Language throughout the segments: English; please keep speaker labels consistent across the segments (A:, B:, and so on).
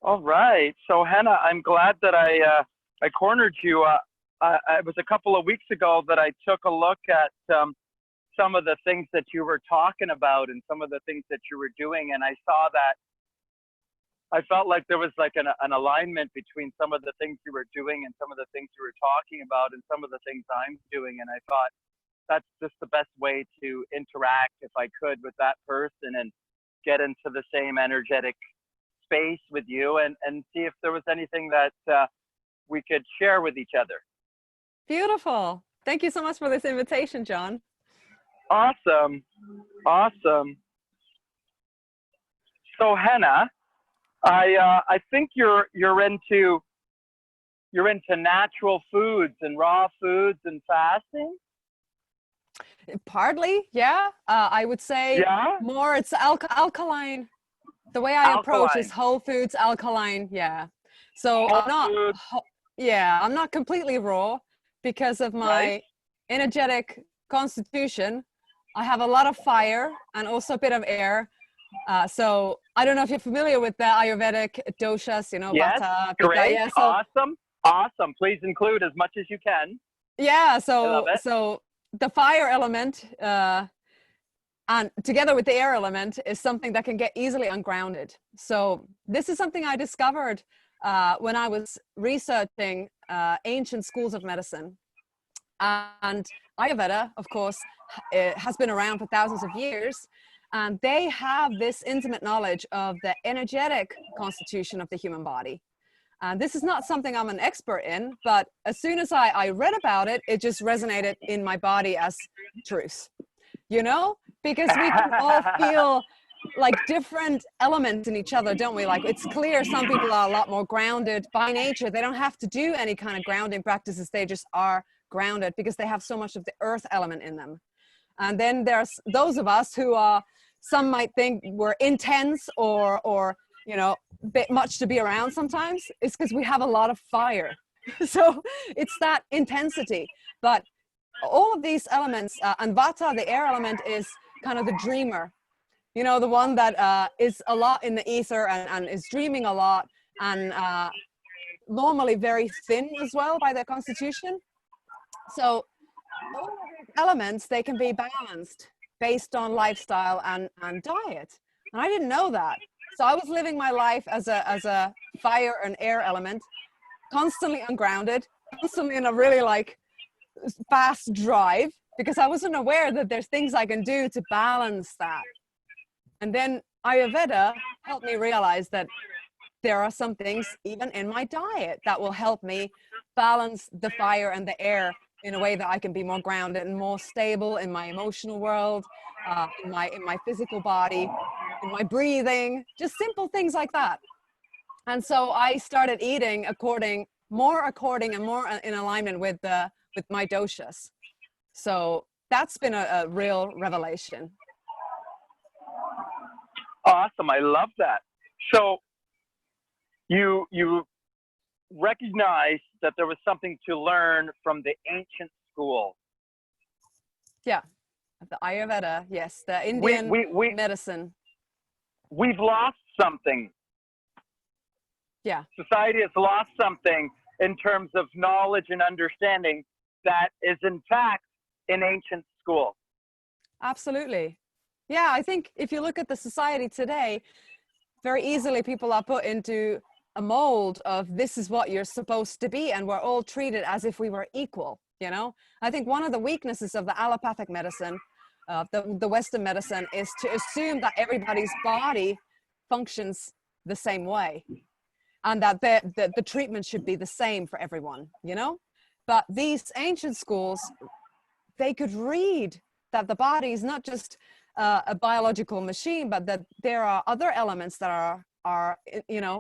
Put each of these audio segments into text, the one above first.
A: All right. So Hannah, I'm glad that I cornered you. It was a couple of weeks ago that I took a look at some of the things that you were talking about and some of the things that you were doing, and I saw that I felt like there was like an alignment between some of the things you were doing and some of the things you were talking about and some of the things I'm doing, and I thought that's just the best way to interact if I could with that person and get into the same energetic space with you and see if there was anything that we could share with each other.
B: Beautiful. Thank you so much for this invitation, John.
A: Awesome. Awesome. So Hannah, I think you're into natural foods and raw foods and fasting.
B: Partly, yeah. I would say more it's alkaline. The way I approach is whole foods, alkaline, yeah. So I'm not completely raw because of my energetic constitution. I have a lot of fire and also a bit of air. So I don't know if you're familiar with the Ayurvedic doshas,
A: Yes,
B: Vata, Pitta.
A: great,
B: Yeah, so,
A: awesome. Please include as much as you can.
B: Yeah, so the fire element and together with the air element is something that can get easily ungrounded. So this is something I discovered when I was researching ancient schools of medicine. And Ayurveda, of course, has been around for thousands of years. And they have this intimate knowledge of the energetic constitution of the human body. And this is not something I'm an expert in, but as soon as I read about it, it just resonated in my body as truth, because we can all feel like different elements in each other, don't we? Like, it's clear some people are a lot more grounded by nature. They don't have to do any kind of grounding practices. They just are grounded because they have so much of the earth element in them. And then there's those of us who are, some might think we're intense or a bit much to be around sometimes. It's because we have a lot of fire. So it's that intensity. But all of these elements, and Vata, the air element, is kind of the dreamer. The one that is a lot in the ether and is dreaming a lot and normally very thin as well by their constitution. So all of these elements, they can be balanced based on lifestyle and diet. And I didn't know that. So I was living my life as a fire and air element, constantly ungrounded, constantly in a really fast drive, because I wasn't aware that there's things I can do to balance that. And then Ayurveda helped me realize that there are some things even in my diet that will help me balance the fire and the air in a way that I can be more grounded and more stable in my emotional world, in my physical body, in my breathing, just simple things like that. And so I started eating more according and more in alignment with my doshas. So that's been a real revelation.
A: Awesome. I love that. So you recognized that there was something to learn from the ancient school.
B: Yeah. The Ayurveda, yes. The Indian medicine.
A: We've lost something.
B: Yeah.
A: Society has lost something in terms of knowledge and understanding that is intact in ancient school.
B: Absolutely. Yeah, I think if you look at the society today, very easily people are put into a mold of this is what you're supposed to be, and we're all treated as if we were equal, I think one of the weaknesses of the allopathic medicine, the Western medicine, is to assume that everybody's body functions the same way and that the treatment should be the same for everyone, But these ancient schools, they could read that the body is not just a biological machine, but that there are other elements that are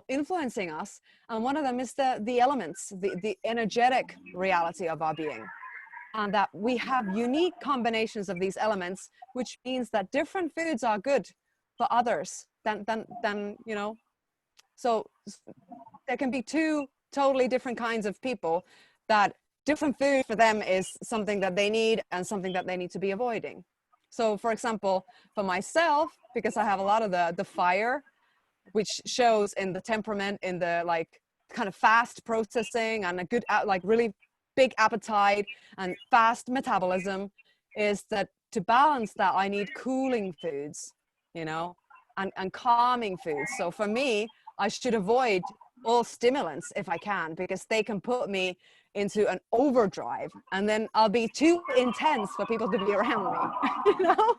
B: influencing us. And one of them is the elements, the energetic reality of our being. And that we have unique combinations of these elements, which means that different foods are good for others than so there can be two totally different kinds of people that different food for them is something that they need and something that they need to be avoiding. So for example, for myself, because I have a lot of the fire which shows in the temperament, in the like kind of fast processing and a good, like really big appetite and fast metabolism, is that to balance that, I need cooling foods, you know, and calming foods. So for me, I should avoid all stimulants if I can, because they can put me into an overdrive, and then I'll be too intense for people to be around me, you know?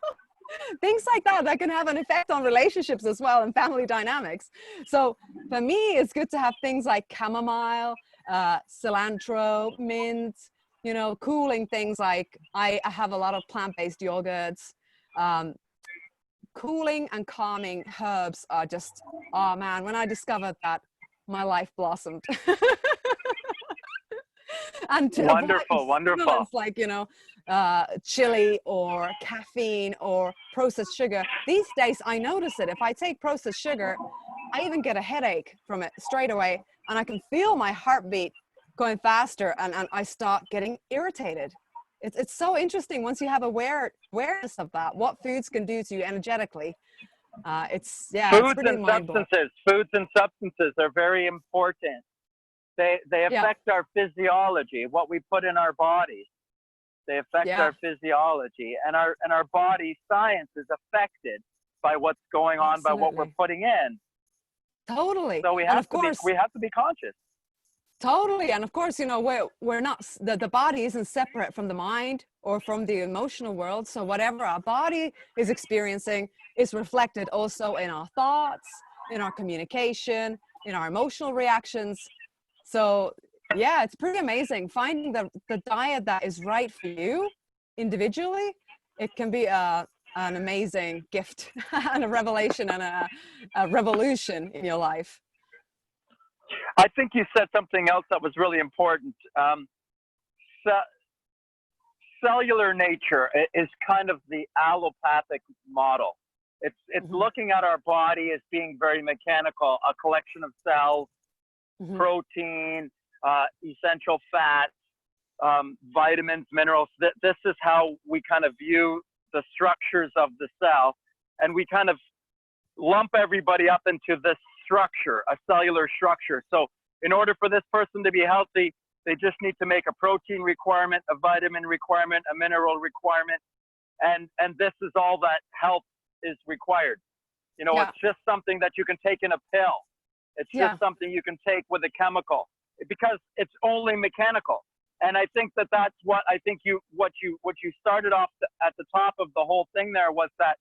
B: Things like that can have an effect on relationships as well and family dynamics. So for me, it's good to have things like chamomile, cilantro, mint, you know, cooling things. Like I have a lot of plant-based yogurts. Cooling and calming herbs are just, oh man, when I discovered that, my life blossomed. And to wonderful. Like, you know, chili or caffeine or processed sugar. These days, I notice it. If I take processed sugar, I even get a headache from it straight away, and I can feel my heartbeat going faster, and I start getting irritated. It's so interesting once you have awareness of that, what foods can do to you energetically. It's pretty mind-blowing.
A: Foods and substances are very important. They affect our physiology, what we put in our bodies. They affect our physiology, and our body science is affected by what's going on, by what we're putting in.
B: Totally.
A: So we have to be conscious.
B: Totally. And of course, you know, we're not, the body isn't separate from the mind or from the emotional world. So whatever our body is experiencing is reflected also in our thoughts, in our communication, in our emotional reactions. So yeah, it's pretty amazing finding the diet that is right for you individually. It can be an amazing gift and a revelation and a revolution in your life.
A: I think you said something else that was really important. Cellular nature is kind of the allopathic model. It's looking at our body as being very mechanical, a collection of cells, protein, essential fats, vitamins, minerals. This is how we kind of view the structures of the cell, and we kind of lump everybody up into this structure, a cellular structure. So in order for this person to be healthy, they just need to make a protein requirement, a vitamin requirement, a mineral requirement, and this is all that health is required. You know, it's just something that you can take in a pill. It's just something you can take with a chemical, because it's only mechanical. And I think that's what I think what you started off at the top of the whole thing there was that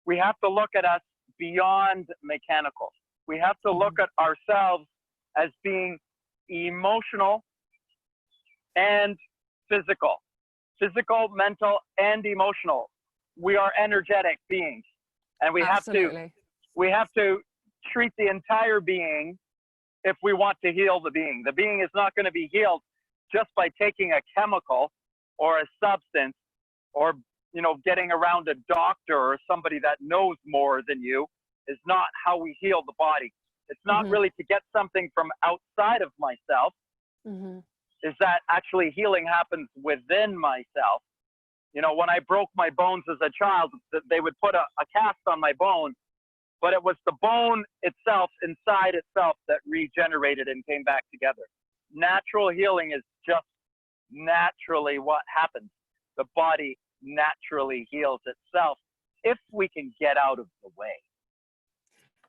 A: we have to look at us beyond mechanical. We have to look at ourselves as being emotional and physical, mental, and emotional. We are energetic beings, and we have to treat the entire being if we want to heal the being. The being is not going to be healed just by taking a chemical or a substance, or, you know, getting around a doctor or somebody that knows more than you. Is not how we heal the body. It's not really to get something from outside of myself. Is that actually healing happens within myself. You know, when I broke my bones as a child, they would put a cast on my bone, but it was the bone itself, inside itself, that regenerated and came back together. Natural healing is just naturally what happens. The body naturally heals itself if we can get out of the way.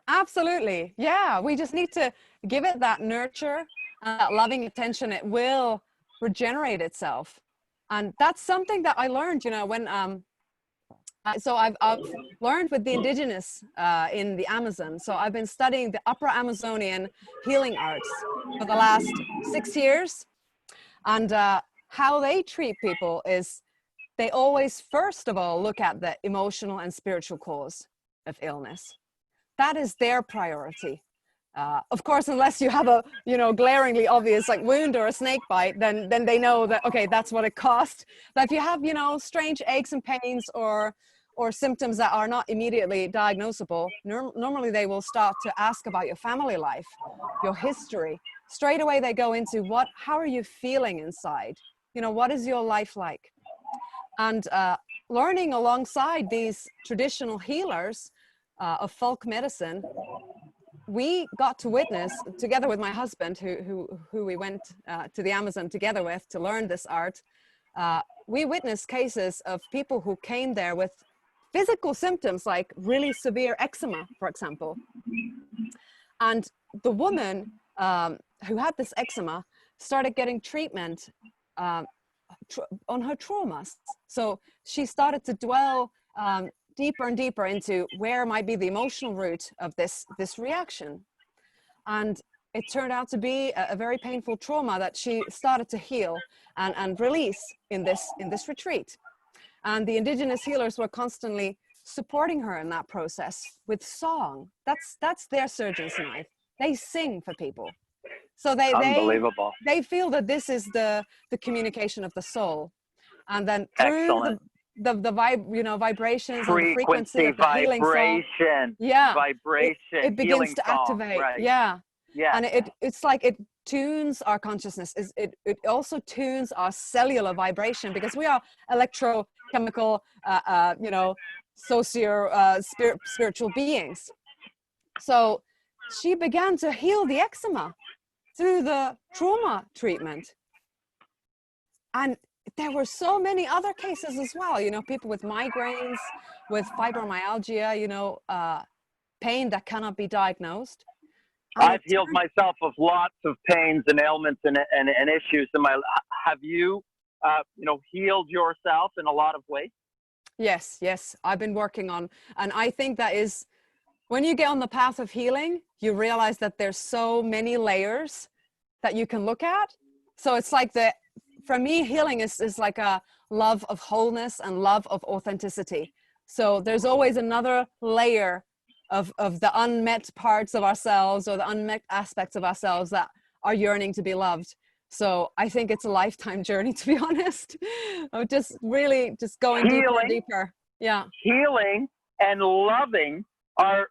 B: Absolutely. Yeah. We just need to give it that nurture, that loving attention. It will regenerate itself. And that's something that I learned, you know, when, so I've learned with the indigenous in the Amazon. So I've been studying the Upper Amazonian healing arts for the last 6 years. And how they treat people is they always, first of all, look at the emotional and spiritual cause of illness. That is their priority. Of course, unless you have a, you know, glaringly obvious like wound or a snake bite, then they know that, okay, that's what it cost. But if you have, you know, strange aches and pains or symptoms that are not immediately diagnosable, normally they will start to ask about your family life, your history. Straight away they go into how are you feeling inside? You know, what is your life like? And learning alongside these traditional healers of folk medicine, we got to witness, together with my husband, who we went to the Amazon together with to learn this art, we witnessed cases of people who came there with physical symptoms like really severe eczema, for example. And the woman who had this eczema started getting treatment on her traumas. So she started to dwell deeper and deeper into where might be the emotional root of this reaction. And it turned out to be a very painful trauma that she started to heal and release in this retreat. And the indigenous healers were constantly supporting her in that process with song. That's their surgeon's knife. They sing for people. So
A: Unbelievable.
B: they feel that this is the communication of the soul. And then through the vibrations and the frequency of the healing song,
A: vibration,
B: it begins to activate.
A: Right.
B: Yeah.
A: Yeah.
B: And it's like it tunes our consciousness. It also tunes our cellular vibration, because we are electrochemical, spiritual beings. So she began to heal the eczema through the trauma treatment. And there were so many other cases as well, people with migraines, with fibromyalgia, pain that cannot be diagnosed.
A: I've healed myself of lots of pains and ailments and issues in my life. Have you, healed yourself in a lot of ways?
B: Yes, I've been working on, and I think that is, when you get on the path of healing, you realize that there's so many layers that you can look at. So it's like for me, healing is like a love of wholeness and love of authenticity. So there's always another layer of the unmet parts of ourselves, or the unmet aspects of ourselves that are yearning to be loved. So I think it's a lifetime journey, to be honest, of just really just going deeper and deeper. Yeah.
A: Healing and loving are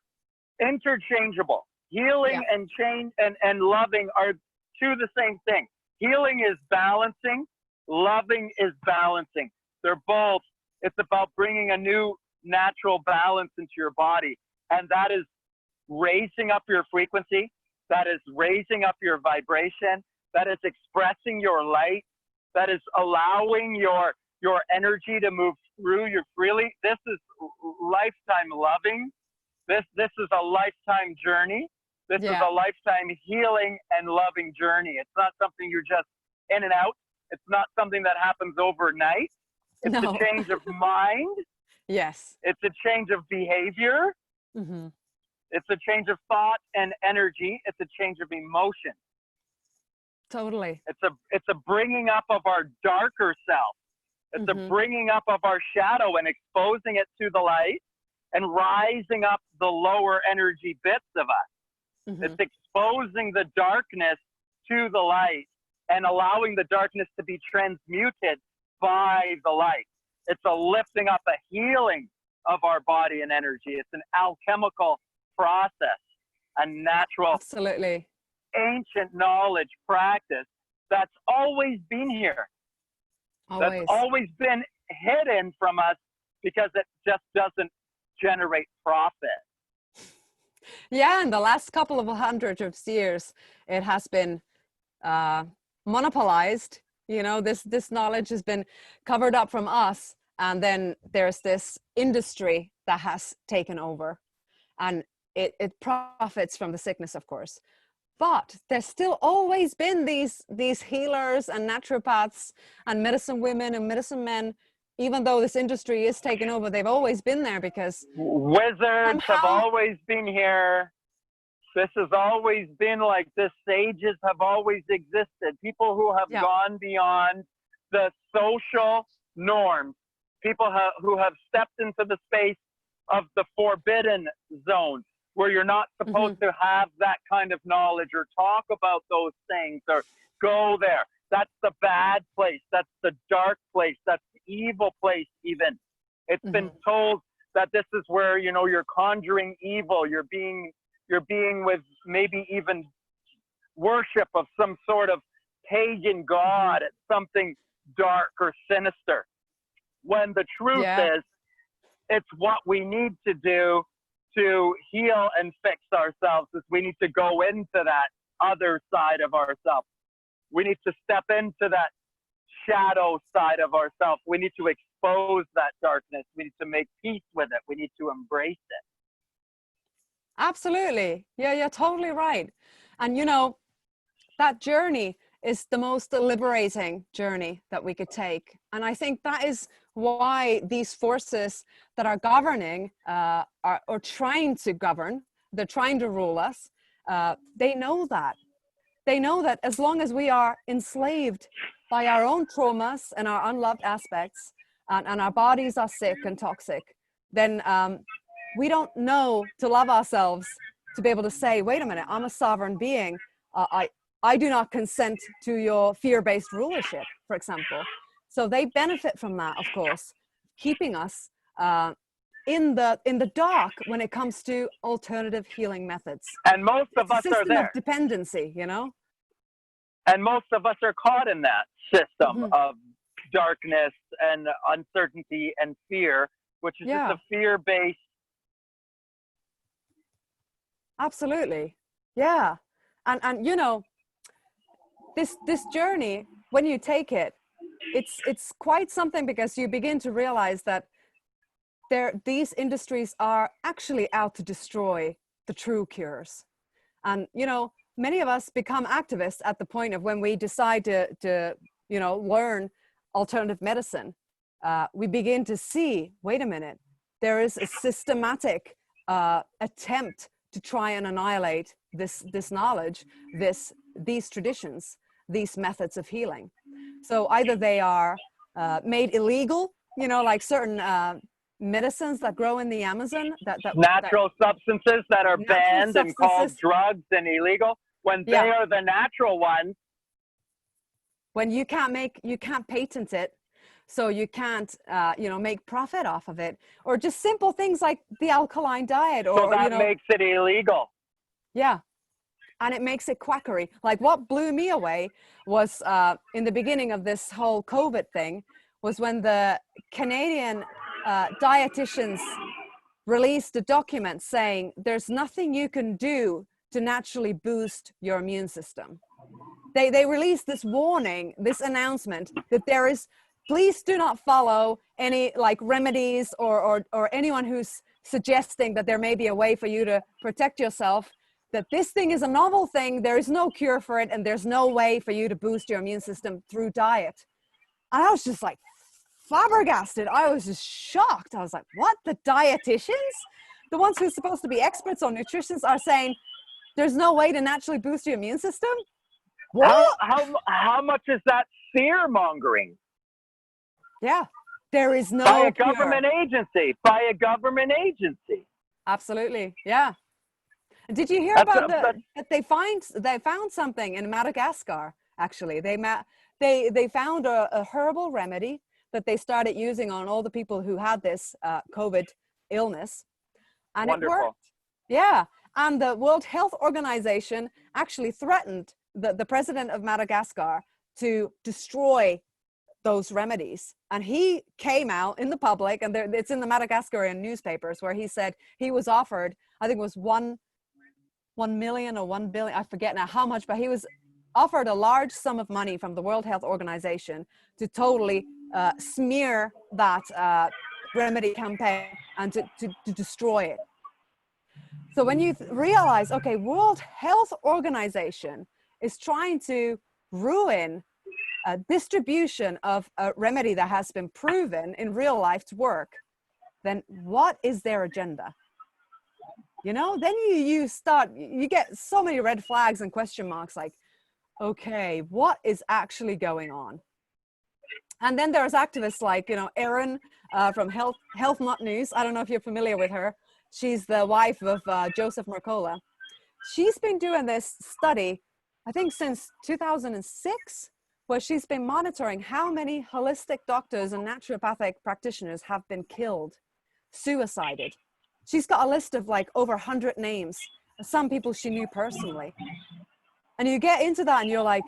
A: interchangeable. Healing and change and loving are two the same thing. Healing is balancing. Loving is balancing. They're both. It's about bringing a new natural balance into your body. And that is raising up your frequency. That is raising up your vibration. That is expressing your light. That is allowing your energy to move through you freely. This is lifetime loving. This is a lifetime journey. This is a lifetime healing and loving journey. It's not something you're just in and out. It's not something that happens overnight. It's a change of mind.
B: Yes.
A: It's a change of behavior.
B: Mm-hmm.
A: It's a change of thought and energy. It's a change of emotion.
B: Totally.
A: It's a bringing up of our darker self. It's a bringing up of our shadow and exposing it to the light and rising up the lower energy bits of us. Mm-hmm. It's exposing the darkness to the light and allowing the darkness to be transmuted by the light. It's a lifting up, a healing of our body and energy. It's an alchemical process, a natural,
B: absolutely
A: ancient knowledge practice that's always been here. That's always been hidden from us because it just doesn't generate profit.
B: Yeah, in the last couple of hundreds of years, it has been monopolized. This knowledge has been covered up from us, and then there's this industry that has taken over, and it profits from the sickness, of course. But there's still always been these healers and naturopaths and medicine women and medicine men. Even though this industry is taken over, they've always been there because
A: wizards have always been here. This has always been like this. Sages have always existed. People who have gone beyond the social norms. People who have stepped into the space of the forbidden zone, where you're not supposed to have that kind of knowledge or talk about those things or go there. That's the bad place. That's the dark place. That's the evil place even. It's been told that this is where, you're conjuring evil. You're being with maybe even worship of some sort of pagan god. It's something dark or sinister. When the truth is, it's what we need to do to heal and fix ourselves is we need to go into that other side of ourselves. We need to step into that shadow side of ourselves. We need to expose that darkness. We need to make peace with it. We need to embrace it.
B: Absolutely. Yeah, you're totally right. And you know, that journey is the most liberating journey that we could take. And I think that is why these forces that are governing or trying to govern, they're trying to rule us, they know that. They know that as long as we are enslaved by our own traumas and our unloved aspects, and our bodies are sick and toxic, then we don't know to love ourselves, to be able to say, wait a minute, I'm a sovereign being. I do not consent to your fear-based rulership, for example. So they benefit from that, of course, keeping us in the dark when it comes to alternative healing methods.
A: And most of us are there.
B: System of dependency, you know?
A: And most of us are caught in that system of darkness and uncertainty and fear, which is just a fear-based.
B: Absolutely. Yeah. And you know, this journey, when you take it, it's quite something, because you begin to realize that these industries are actually out to destroy the true cures. And you know, many of us become activists at the point of when we decide to you know, learn alternative medicine. We begin to see, wait a minute, there is a systematic attempt to try and annihilate this knowledge, these traditions, these methods of healing. So either they are made illegal, you know, like certain medicines that grow in the Amazon,
A: natural substances that are banned and called drugs and illegal, when they are the natural ones.
B: When you can't patent it, so you can't you know, make profit off of it, or just simple things like the alkaline diet, or
A: so that
B: you know,
A: makes it illegal.
B: Yeah. And it makes it quackery. Like what blew me away was in the beginning of this whole COVID thing, was when the Canadian dietitians released a document saying there's nothing you can do to naturally boost your immune system. They released this warning, this announcement that there is, please do not follow any like remedies or anyone who's suggesting that there may be a way for you to protect yourself, that this thing is a novel thing, there is no cure for it, and there's no way for you to boost your immune system through diet. And I was just like flabbergasted. I was just shocked. I was like, what? The dietitians, the ones who are supposed to be experts on nutrition, are saying there's no way to naturally boost your immune system? What?
A: How much is that fear mongering?
B: Yeah, there is no
A: by a government agency. By a government agency.
B: Absolutely, yeah. Did you hear about that they found something in Madagascar? Actually, they found a herbal remedy that they started using on all the people who had this COVID illness, and
A: Wonderful.
B: It worked. Yeah, and the World Health Organization actually threatened the president of Madagascar to destroy those remedies, and he came out in the public, and it's in the Madagascarian newspapers, where he said he was offered, I think it was 1 million or 1 billion, I forget now how much, but he was offered a large sum of money from the World Health Organization to totally smear that remedy campaign and to destroy it. So when you realize, okay, World Health Organization is trying to ruin a distribution of a remedy that has been proven in real life to work, then what is their agenda? You know, then you get so many red flags and question marks, like, okay, what is actually going on? And then there's activists like, you know, Erin from Health Not News. I don't know if you're familiar with her. She's the wife of Joseph Mercola. She's been doing this study, I think since 2006, where she's been monitoring how many holistic doctors and naturopathic practitioners have been killed, suicided. She's got a list of like over 100 names, some people she knew personally. And you get into that and you're like,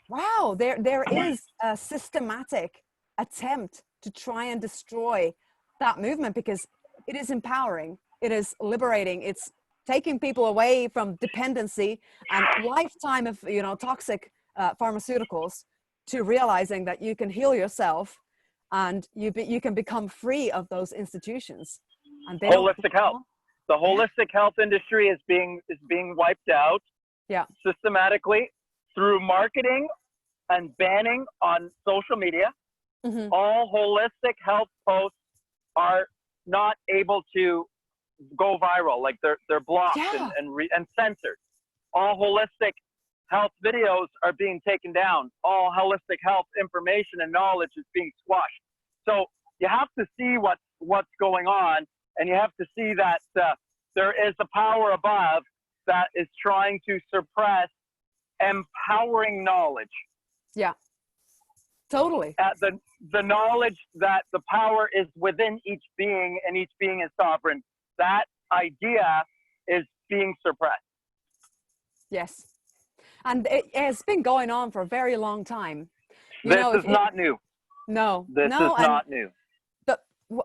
B: wow, there is a systematic attempt to try and destroy that movement, because it is empowering. It is liberating. It's taking people away from dependency and lifetime of, you know, toxic pharmaceuticals, to realizing that you can heal yourself and you can become free of those institutions. And they
A: holistic health. The holistic health industry is being wiped out systematically through marketing and banning on social media. All holistic health posts are not able to go viral. Like they're blocked and censored. All holistic health videos are being taken down. All holistic health information and knowledge is being squashed. So you have to see what's going on, and you have to see that there is a power above that is trying to suppress empowering knowledge.
B: Yeah, totally.
A: The knowledge that the power is within each being and each being is sovereign. That idea is being suppressed.
B: Yes. And it has been going on for a very long time.
A: This is not new.
B: No.
A: This is not new.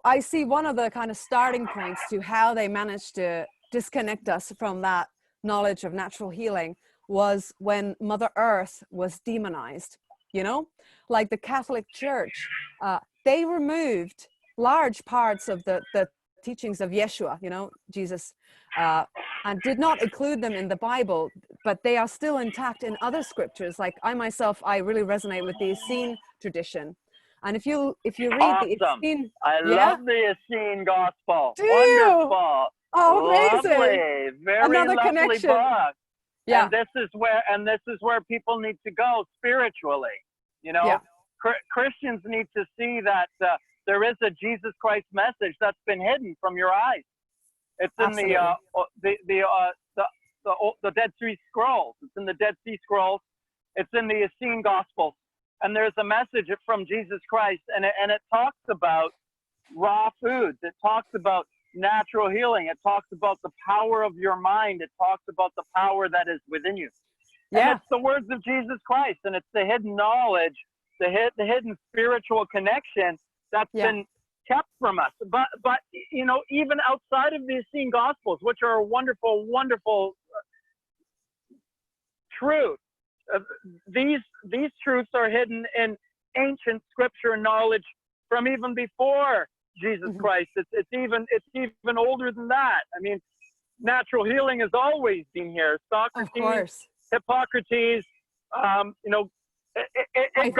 B: I see one of the kind of starting points to how they managed to disconnect us from that knowledge of natural healing was when Mother Earth was demonized. You know, like the Catholic Church, they removed large parts of the teachings of Yeshua, you know, Jesus, and did not include them in the Bible, but they are still intact in other scriptures. Like I really resonate with the Essene tradition. And if you read the Essene,
A: I love the Essene gospel.
B: Do
A: Wonderful.
B: You? Oh, amazing.
A: Lovely. Very
B: Another
A: lovely
B: connection.
A: book.
B: Yeah.
A: And this is where people need to go spiritually. You know, Christians need to see that there is a Jesus Christ message that's been hidden from your eyes. It's in the Dead Sea Scrolls. It's in the Dead Sea Scrolls. It's in the Essene Gospels. And there's a message from Jesus Christ, and it talks about raw foods. It talks about natural healing. It talks about the power of your mind. It talks about the power that is within you. Yeah. And it's the words of Jesus Christ, and it's the hidden knowledge, the hidden spiritual connection that's been kept from us. But you know, even outside of the Essene Gospels, which are a wonderful, wonderful truth, these truths are hidden in ancient scripture knowledge from even before Jesus Christ. It's even older than that. I mean, natural healing has always been here. Socrates, Hippocrates, you know, it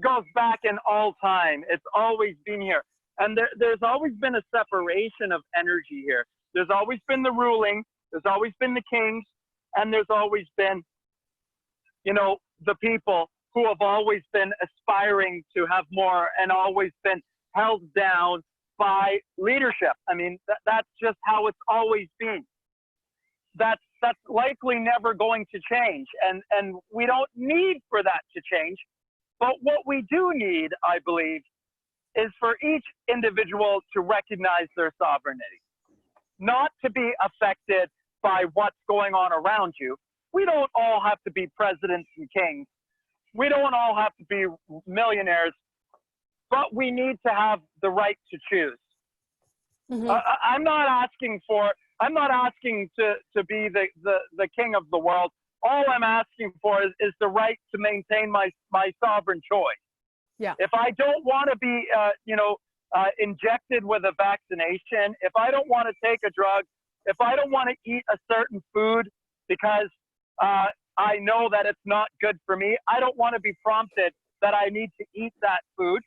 A: goes back in all time. It's always been here. And there's always been a separation of energy here. There's always been the ruling, there's always been the kings, and there's always been, you know, the people who have always been aspiring to have more and always been held down by leadership. I mean, that's just how it's always been. That's likely never going to change. And we don't need for that to change. But what we do need, I believe, is for each individual to recognize their sovereignty, not to be affected by what's going on around you. We don't all have to be presidents and kings. We don't all have to be millionaires, but we need to have the right to choose. I'm not asking to be the king of the world. All I'm asking for is the right to maintain my sovereign choice. Yeah. If I don't want to be, injected with a vaccination, if I don't want to take a drug, if I don't want to eat a certain food because I know that it's not good for me, I don't want to be prompted that I need to eat that food.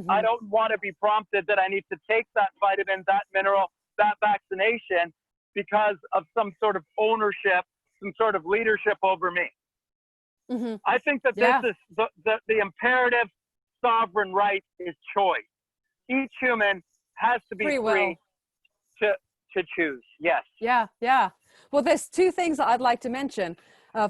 A: I don't want to be prompted that I need to take that vitamin, that mineral, that vaccination because of some sort of ownership, some sort of leadership over me. I think that this is the imperative sovereign right is choice. Each human has to be free to choose. Yes.
B: Yeah. Well, there's two things that I'd like to mention.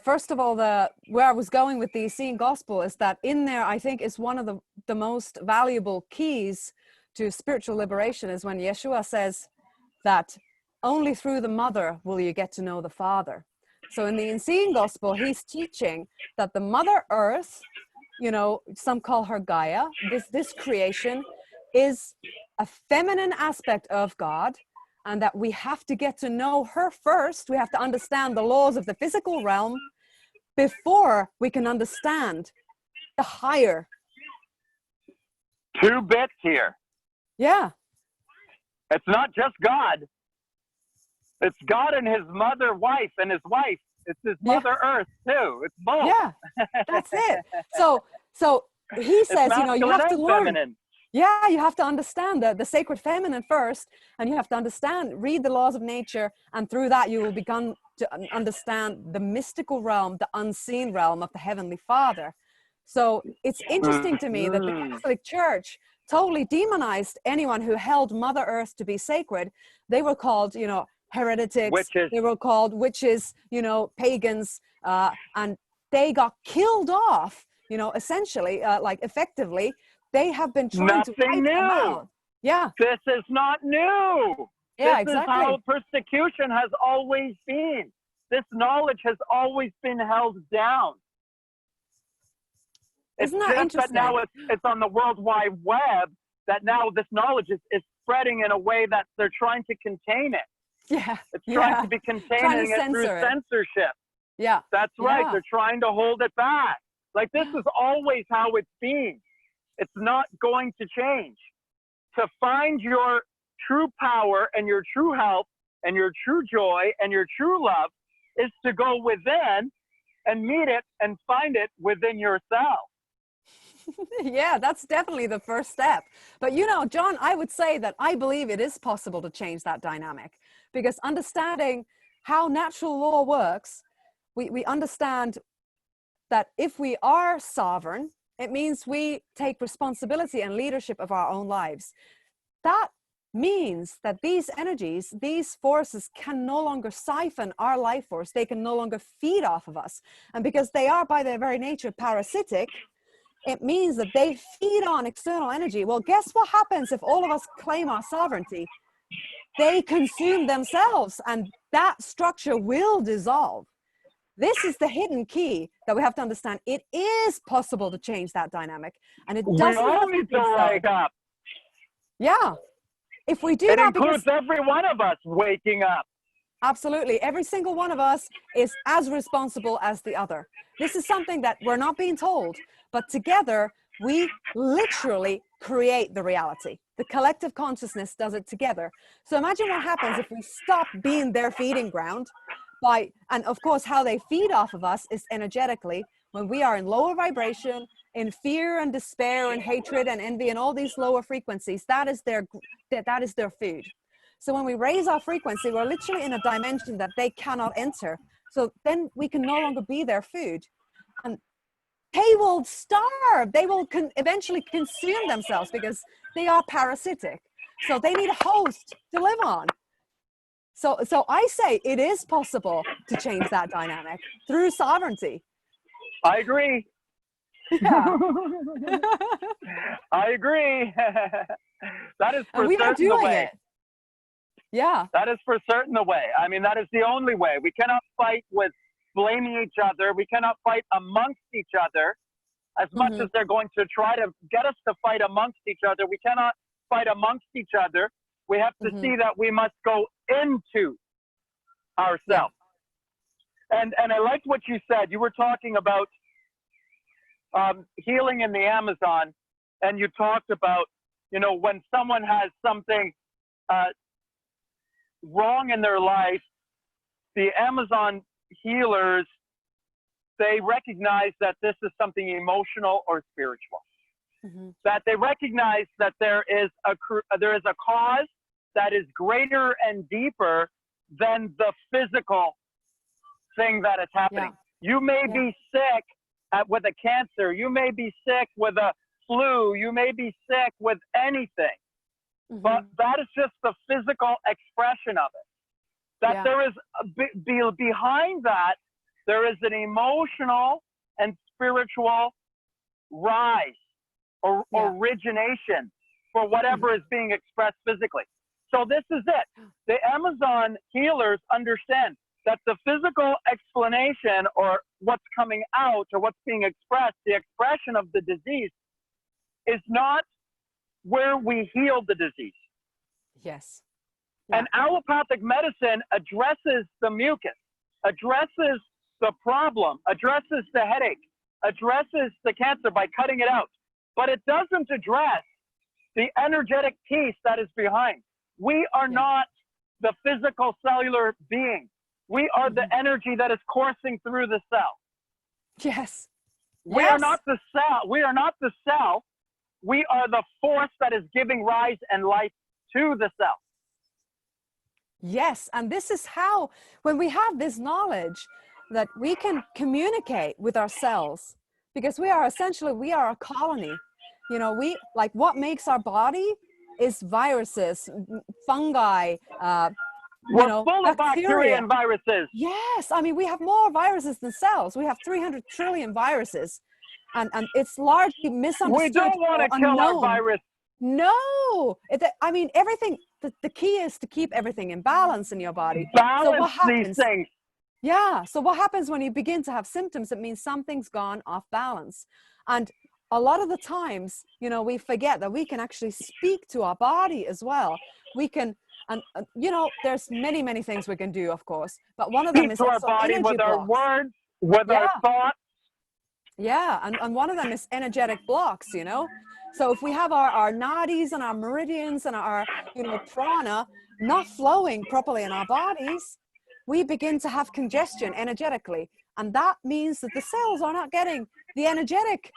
B: First of all, where I was going with the Essene Gospel is that in there, I think is one of the most valuable keys to spiritual liberation is when Yeshua says that only through the mother will you get to know the Father. So in the Essene Gospel, he's teaching that the Mother Earth, you know, some call her Gaia, this creation is a feminine aspect of God, and that we have to get to know her first. We have to understand the laws of the physical realm before we can understand the higher.
A: 2 bits here.
B: Yeah.
A: It's not just God. It's God and his mother wife and his wife. It's his mother earth too. It's both.
B: Yeah, that's it. So he says, you know, you have to learn.
A: Feminine.
B: Yeah, you have to understand the sacred feminine first, and you have to read the laws of nature, and through that you will begin to understand the mystical realm, the unseen realm of the Heavenly Father. So it's interesting to me that the Catholic Church totally demonized anyone who held Mother Earth to be sacred. They were called, you know, heretics.
A: Witches.
B: They were called witches, you know, pagans, and they got killed off, you know, essentially, like effectively. They have been trying to wipe them out. Yeah.
A: This is not new.
B: Yeah,
A: this
B: exactly.
A: is how persecution has always been. This knowledge has always been held down.
B: Isn't that interesting?
A: That now it's on the World Wide Web, that now this knowledge is spreading in a way that they're trying to contain it.
B: Yeah.
A: It's trying to be containing it through censorship.
B: Yeah.
A: That's right. They're trying to hold it back. Like, this is always how it's been. It's not going to change. To find your true power and your true health and your true joy and your true love is to go within and meet it and find it within yourself.
B: Yeah, that's definitely the first step. But, you know, John, I would say that I believe it is possible to change that dynamic, because understanding how natural law works, we understand that if we are sovereign, it means we take responsibility and leadership of our own lives. That means that these energies, these forces can no longer siphon our life force. They can no longer feed off of us. And because they are by their very nature parasitic, it means that they feed on external energy. Well, guess what happens if all of us claim our sovereignty? They consume themselves, and that structure will dissolve. This is the hidden key that we have to understand. It is possible to change that dynamic, and it doesn't have to be
A: wake up.
B: Yeah. If we do
A: it
B: that,
A: includes every one of us waking up.
B: Absolutely. Every single one of us is as responsible as the other. This is something that we're not being told, but together we literally create the reality. The collective consciousness does it together. So imagine what happens if we stop being their feeding ground and of course, how they feed off of us is energetically. When we are in lower vibration, in fear and despair and hatred and envy and all these lower frequencies, that is their food. So when we raise our frequency, we're literally in a dimension that they cannot enter. So then we can no longer be their food. And they will starve. They will eventually consume themselves because they are parasitic. So they need a host to live on. So I say it is possible to change that dynamic through sovereignty.
A: I agree.
B: Yeah.
A: I agree. That is for
B: and we are
A: certain the
B: doing
A: way.
B: It. Yeah.
A: That is for certain the way. I mean, that is the only way. We cannot fight with blaming each other. We cannot fight amongst each other as much as they're going to try to get us to fight amongst each other. We cannot fight amongst each other. We have to see that we must go into ourselves. Yeah. And I liked what you said. You were talking about healing in the Amazon, and you talked about, you know, when someone has something wrong in their life, the Amazon healers, they recognize that this is something emotional or spiritual. That they recognize that there is a cause that is greater and deeper than the physical thing that is happening. Yeah. You may be sick with a cancer. You may be sick with a flu. You may be sick with anything. But that is just the physical expression of it. That there is, behind that, there is an emotional and spiritual rise or origination for whatever is being expressed physically. So this is it. The Amazon healers understand that the physical explanation or what's coming out or what's being expressed, the expression of the disease, is not where we heal the disease.
B: Yes. Yeah.
A: And allopathic medicine addresses the mucus, addresses the problem, addresses the headache, addresses the cancer by cutting it out. But it doesn't address the energetic piece that is behind. We are not the physical cellular being. We are the energy that is coursing through the cell.
B: Yes.
A: We are not the cell. We are not the cell. We are the force that is giving rise and life to the cell.
B: Yes, and this is how, when we have this knowledge that we can communicate with ourselves, because we are a colony. You know, what makes our body is viruses, fungi,
A: We're full of
B: bacteria
A: bacteria and viruses.
B: Yes, I mean, we have more viruses than cells. We have 300 trillion viruses, and it's largely misunderstood.
A: We don't want to kill our virus.
B: No, I mean, everything, the key is to keep everything in balance in your body.
A: Balance
B: so what happens,
A: these things.
B: Yeah, so what happens when you begin to have symptoms? It means something's gone off balance. And a lot of the times, you know, we forget that we can actually speak to our body as well. We can, and you know, there's many, many things we can do, of course, but one of them is
A: to our
B: also
A: body
B: energy
A: with our
B: blocks.
A: words, with our thoughts.
B: Yeah, and one of them is energetic blocks, you know. So if we have our nadis and our meridians and our, you know, prana not flowing properly in our bodies, we begin to have congestion energetically. And that means that the cells are not getting the energetic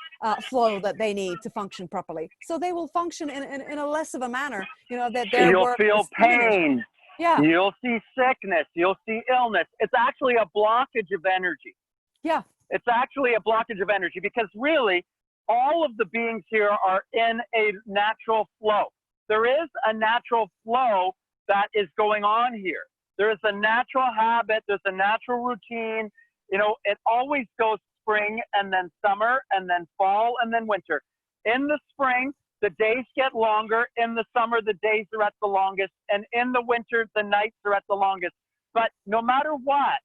B: flow that they need to function properly. So they will function in a less of a manner, you know, that their
A: You'll
B: work
A: feel
B: is diminished.
A: pain.
B: Yeah.
A: You'll see sickness. You'll see illness. It's actually a blockage of energy.
B: Yeah.
A: It's actually a blockage of energy because really all of the beings here are in a natural flow. There is a natural flow that is going on here. There is a natural habit. There's a natural routine. You know, it always goes spring and then summer and then fall and then winter. In the spring, the days get longer. In the summer, the days are at the longest. And in the winter, the nights are at the longest. But no matter what,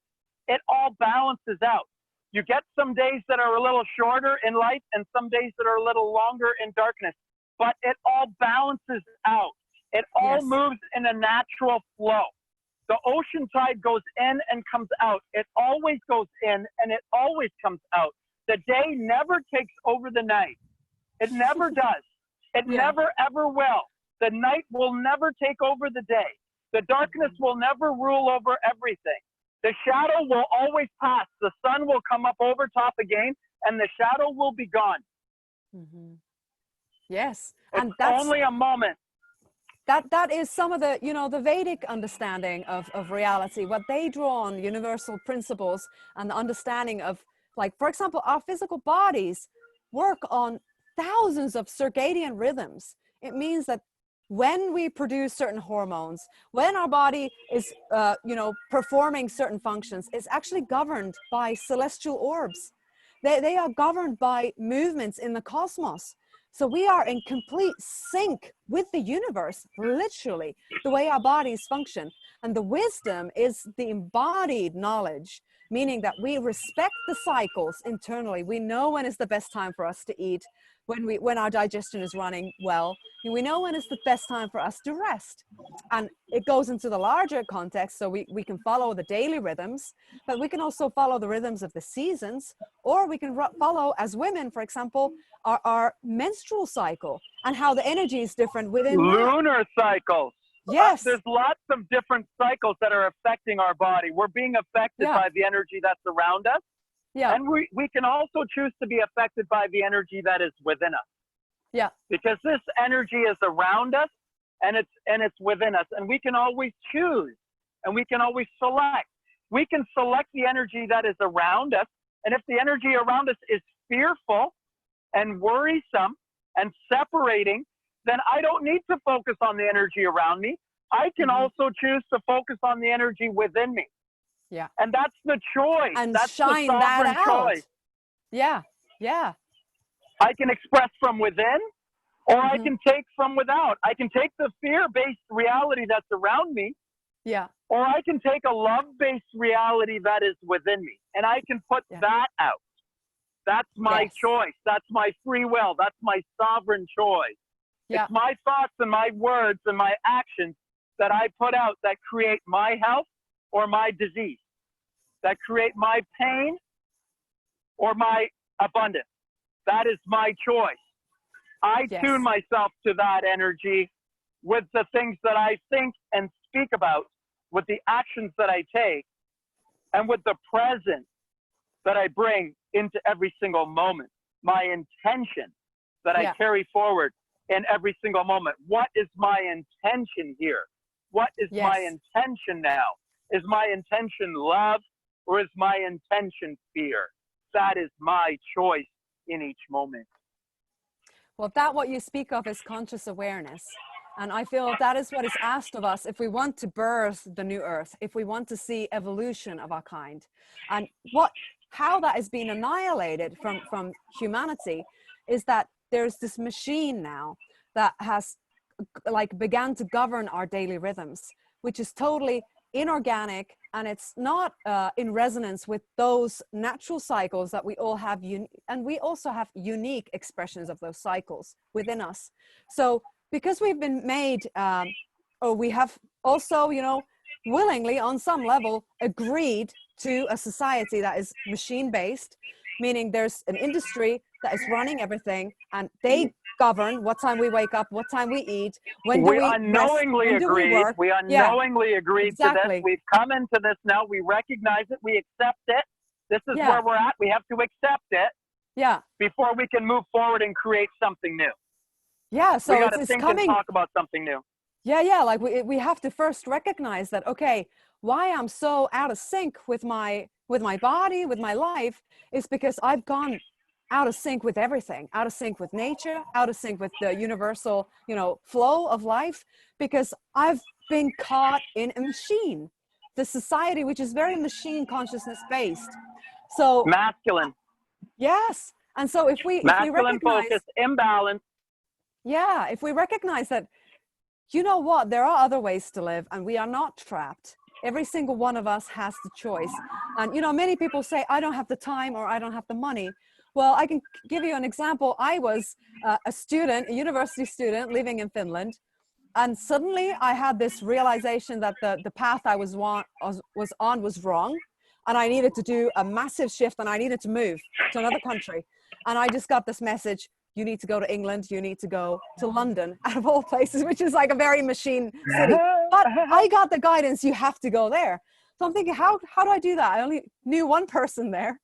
A: it all balances out. You get some days that are a little shorter in light and some days that are a little longer in darkness. But it all balances out. It all moves in a natural flow. The ocean tide goes in and comes out. It always goes in and it always comes out. The day never takes over the night. It never does. It never, ever will. The night will never take over the day. The darkness will never rule over everything. The shadow will always pass. The sun will come up over top again and the shadow will be gone.
B: Mm-hmm. Yes.
A: It's
B: and that's
A: only a moment.
B: That is some of the, you know, the Vedic understanding of reality, what they draw on universal principles and the understanding of, like, for example, our physical bodies work on thousands of circadian rhythms. It means that when we produce certain hormones, when our body is, you know, performing certain functions, it's actually governed by celestial orbs. They are governed by movements in the cosmos. So we are in complete sync with the universe, literally, the way our bodies function. And the wisdom is the embodied knowledge, meaning that we respect the cycles internally. We know when is the best time for us to eat, when our digestion is running well. We know when is the best time for us to rest. And it goes into the larger context, so we can follow the daily rhythms, but we can also follow the rhythms of the seasons, or we can follow, as women, for example, our menstrual cycle and how the energy is different within
A: lunar cycles.
B: Yes.
A: There's lots of different cycles that are affecting our body. We're being affected by the energy that's around us. Yeah. And we can also choose to be affected by the energy that is within us.
B: Yeah.
A: Because this energy is around us and it's within us. And we can always choose and we can always select. We can select the energy that is around us. And if the energy around us is fearful and worrisome and separating, then I don't need to focus on the energy around me. I can also choose to focus on the energy within me.
B: Yeah.
A: And that's the choice.
B: And
A: that's
B: shine
A: the sovereign
B: that out.
A: choice.
B: Yeah. Yeah.
A: I can express from within or I can take from without. I can take the fear-based reality that's around me.
B: Yeah.
A: Or I can take a love-based reality that is within me. And I can put that out. That's my choice. That's my free will. That's my sovereign choice.
B: Yeah.
A: It's my thoughts and my words and my actions that I put out that create my health or my disease, that create my pain or my abundance. That is my choice. I
B: Yes.
A: tune myself to that energy with the things that I think and speak about, with the actions that I take, and with the presence that I bring into every single moment. My intention that I carry forward in every single moment. What is my intention here? What is my intention now? Is my intention love, or is my intention fear? That is my choice in each moment.
B: Well, that what you speak of is conscious awareness. And I feel that is what is asked of us if we want to birth the new earth, if we want to see evolution of our kind. And how that is being annihilated from humanity is that there's this machine now that has like began to govern our daily rhythms, which is totally inorganic, and it's not in resonance with those natural cycles that we all have, and we also have unique expressions of those cycles within us. So because we've been made, or we have also, you know, willingly on some level agreed to a society that is machine-based, meaning there's an industry that is running everything, and they govern what time we wake up, what time we eat, when do we
A: unknowingly
B: rest, when
A: agreed.
B: do we work.
A: We unknowingly agreed to this. We've come into this now. We recognize it. We accept it. This is where we're at. We have to accept it.
B: Yeah.
A: Before we can move forward and create something new.
B: Yeah. So
A: we got to
B: it's
A: think
B: coming.
A: And talk about something new.
B: Yeah. Yeah. Like we have to first recognize that, okay, why I'm so out of sync with my body, with my life, is because I've gone out of sync with everything, out of sync with nature, out of sync with the universal, you know, flow of life, because I've been caught in a machine, the society, which is very machine consciousness based. So
A: masculine.
B: Yes. And so if we
A: masculine
B: recognize
A: focus, imbalance.
B: Yeah. If we recognize that, you know what, there are other ways to live and we are not trapped. Every single one of us has the choice. And, you know, many people say, I don't have the time or I don't have the money. Well, I can give you an example. I was a student, a university student living in Finland. And suddenly I had this realization that the path I was on was wrong. And I needed to do a massive shift, and I needed to move to another country. And I just got this message: you need to go to England, you need to go to London, out of all places, which is like a very machine city. But I got the guidance, you have to go there. So I'm thinking, how do I do that? I only knew one person there,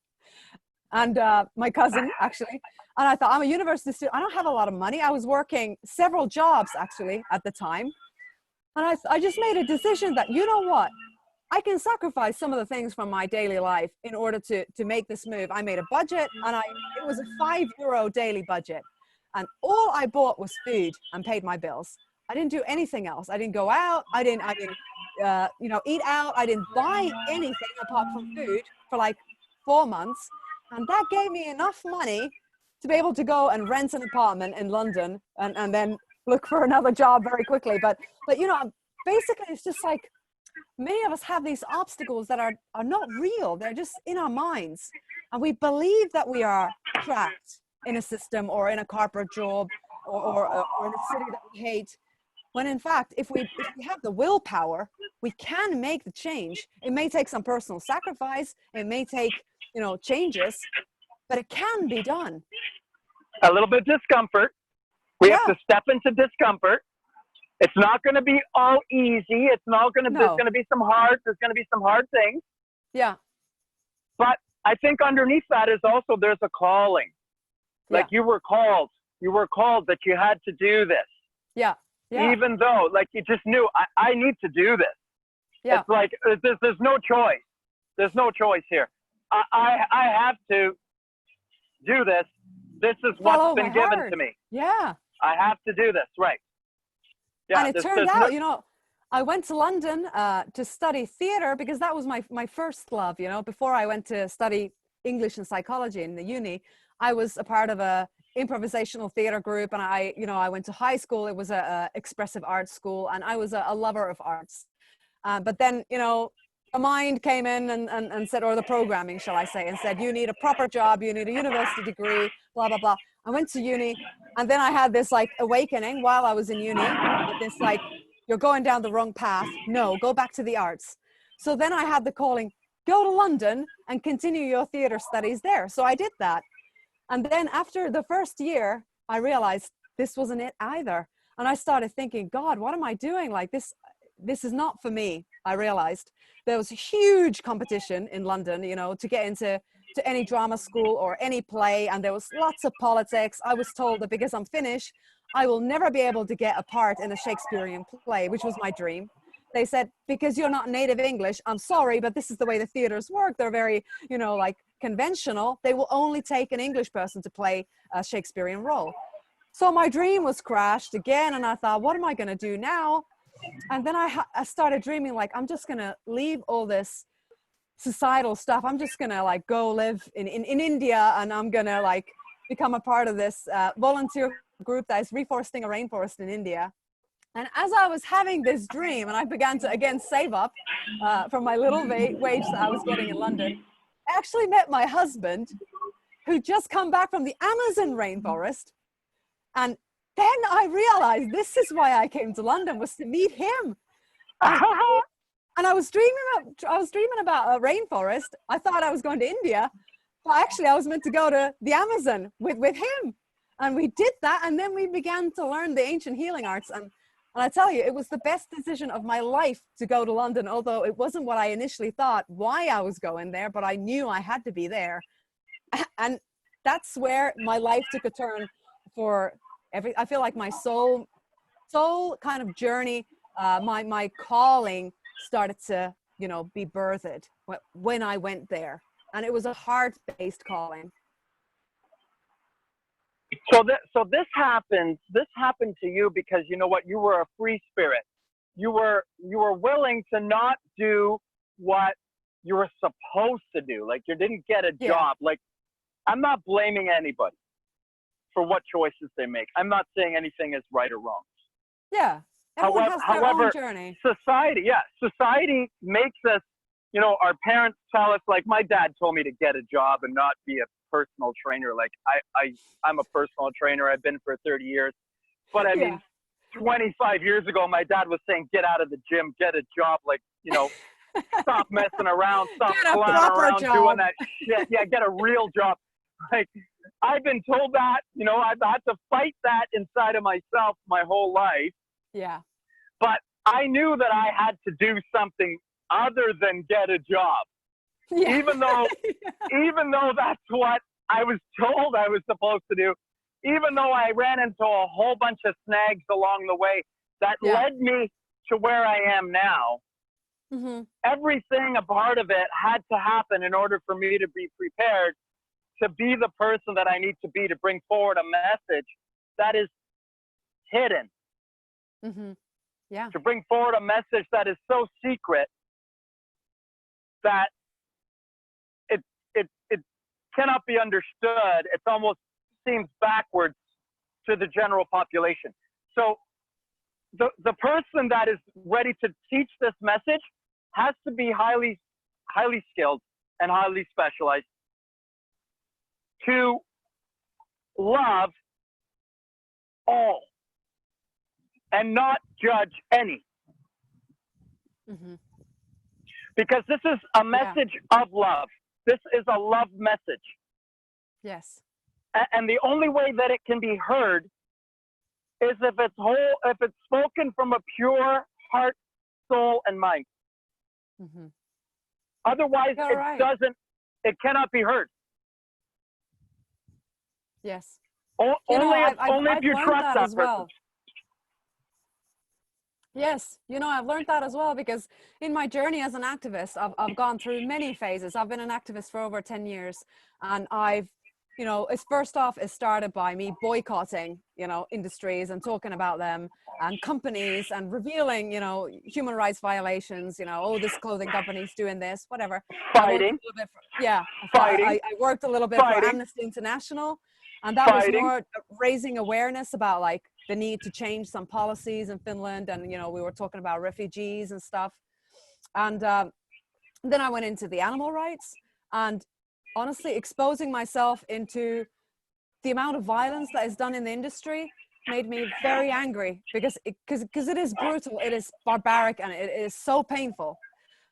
B: and my cousin, actually. And I thought, I'm a university student, I don't have a lot of money. I was working several jobs, actually, at the time. And I just made a decision that, you know what? I can sacrifice some of the things from my daily life in order to make this move. I made a budget, and it was a €5 daily budget. And all I bought was food and paid my bills. I didn't do anything else. I didn't go out. I didn't you know, eat out. I didn't buy anything apart from food for like 4 months. And that gave me enough money to be able to go and rent an apartment in London and then look for another job very quickly. But you know, basically it's just like, many of us have these obstacles that are not real. They're just in our minds. And we believe that we are trapped in a system or in a corporate job or in a city that we hate. When in fact, if we have the willpower, we can make the change. It may take some personal sacrifice. It may take, you know, changes, but it can be done.
A: A little bit of discomfort. We have to step into discomfort. It's not going to be all easy. It's not going to. There's going to be some hard. There's going to be some hard things.
B: Yeah.
A: But I think underneath that is also there's a calling. Like you were called. You were called that you had to do this.
B: Yeah. Yeah.
A: Even though, like, you just knew I need to do this. Yeah. It's like there's no choice. There's no choice here. I have to do this. This is what's been given to me.
B: Yeah.
A: I have to do this. Right. Yeah,
B: and it turned out, you know, I went to London to study theater because that was my first love, you know. Before I went to study English and psychology in the uni, I was a part of a improvisational theater group, and I went to high school. It was a expressive arts school, and I was a lover of arts. But then, you know, the mind came in and said, or the programming, shall I say, and said, you need a proper job, you need a university degree, blah, blah, blah. I went to uni, and then I had this like awakening while I was in uni, this like, you're going down the wrong path. No, go back to the arts. So then I had the calling, go to London and continue your theater studies there. So I did that. And then after the first year, I realized this wasn't it either. And I started thinking, God, what am I doing? Like this is not for me. I realized there was huge competition in London, you know, to get into any drama school or any play. And there was lots of politics. I was told that because I'm Finnish, I will never be able to get a part in a Shakespearean play, which was my dream. They said, because you're not native English, I'm sorry, but this is the way the theaters work. They're very, you know, like conventional. They will only take an English person to play a Shakespearean role. So my dream was crashed again. And I thought, what am I going to do now? And then I started dreaming, like, I'm just going to leave all this societal stuff. I'm just going to like go live in India, and I'm going to like become a part of this volunteer group that is reforesting a rainforest in India. And as I was having this dream, and I began to again save up from my little wage that I was getting in London, I actually met my husband, who just come back from the Amazon rainforest. And then I realized this is why I came to London, was to meet him. And I was dreaming about a rainforest. I thought I was going to India, but actually I was meant to go to the Amazon with him. And we did that, and then we began to learn the ancient healing arts. And I tell you, it was the best decision of my life to go to London, although it wasn't what I initially thought why I was going there, but I knew I had to be there. And that's where my life took a turn for I feel like my soul kind of journey, my calling started to, you know, be birthed when I went there. And it was a heart-based calling.
A: So this happened to you because, you know what, you were a free spirit. You were willing to not do what you were supposed to do. Like, you didn't get a job. Like, I'm not blaming anybody for what choices they make. I'm not saying anything is right or wrong.
B: Yeah. Everyone has their own journey. Society makes us, you know, our parents tell us, like my dad told me to get a job and not be a personal trainer. Like I'm a personal trainer. I've been for 30 years. But I mean, 25 years ago, my dad was saying, get out of the gym, get a job. Like, you know, stop messing around, stop clowning around doing that shit. Yeah, get a real job. Like, I've been told that, you know, I've had to fight that inside of myself my whole life. Yeah.
A: But I knew that I had to do something other than get a job. Yeah. Even though that's what I was told I was supposed to do, even though I ran into a whole bunch of snags along the way that led me to where I am now. Mm-hmm. Everything, a part of it had to happen in order for me to be prepared to be the person that I need to be, to bring forward a message that is hidden.
B: Mm-hmm. Yeah.
A: To bring forward a message that is so secret that it cannot be understood. It almost seems backwards to the general population. So the person that is ready to teach this message has to be highly skilled and highly specialized to love all and not judge any.
B: Mm-hmm.
A: Because this is a message of love. This is a love message.
B: Yes.
A: And the only way that it can be heard is if it's spoken from a pure heart, soul, and mind.
B: Mm-hmm.
A: Otherwise, it cannot be heard.
B: Yes.
A: Only if you trust that
B: as
A: person.
B: Well. Yes, you know, I've learned that as well, because in my journey as an activist, I've gone through many phases. I've been an activist for over 10 years, and I've, you know, it started by me boycotting, you know, industries and talking about them and companies and revealing, you know, human rights violations, you know, oh, this clothing company's doing this, whatever.
A: Fighting.
B: I worked a little bit for Amnesty International, and that was more raising awareness about like the need to change some policies in Finland. And, you know, we were talking about refugees and stuff. And Then I went into the animal rights, and honestly, exposing myself into the amount of violence that is done in the industry made me very angry, because it is brutal, it is barbaric, and it is so painful.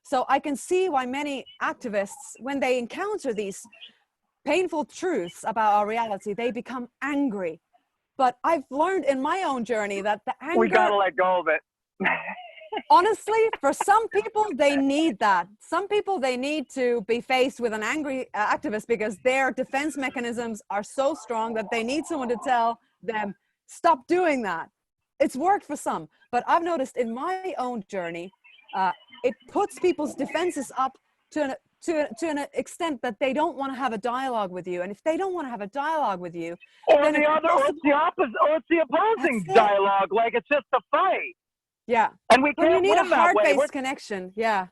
B: So I can see why many activists, when they encounter these painful truths about our reality, they become angry. But I've learned in my own journey that the anger...
A: We gotta let go of it.
B: Honestly, for some people, they need that. Some people, they need to be faced with an angry activist, because their defense mechanisms are so strong that they need someone to tell them, stop doing that. It's worked for some. But I've noticed in my own journey, it puts people's defenses up to an extent that they don't want to have a dialogue with you. And if they don't want to have a dialogue with you,
A: or
B: then
A: the other, or it's the opposite, or it's the opposing dialogue, like it's just a fight.
B: Yeah.
A: And we
B: when you
A: can't
B: need a
A: win that way.
B: heart-based connection. Yeah.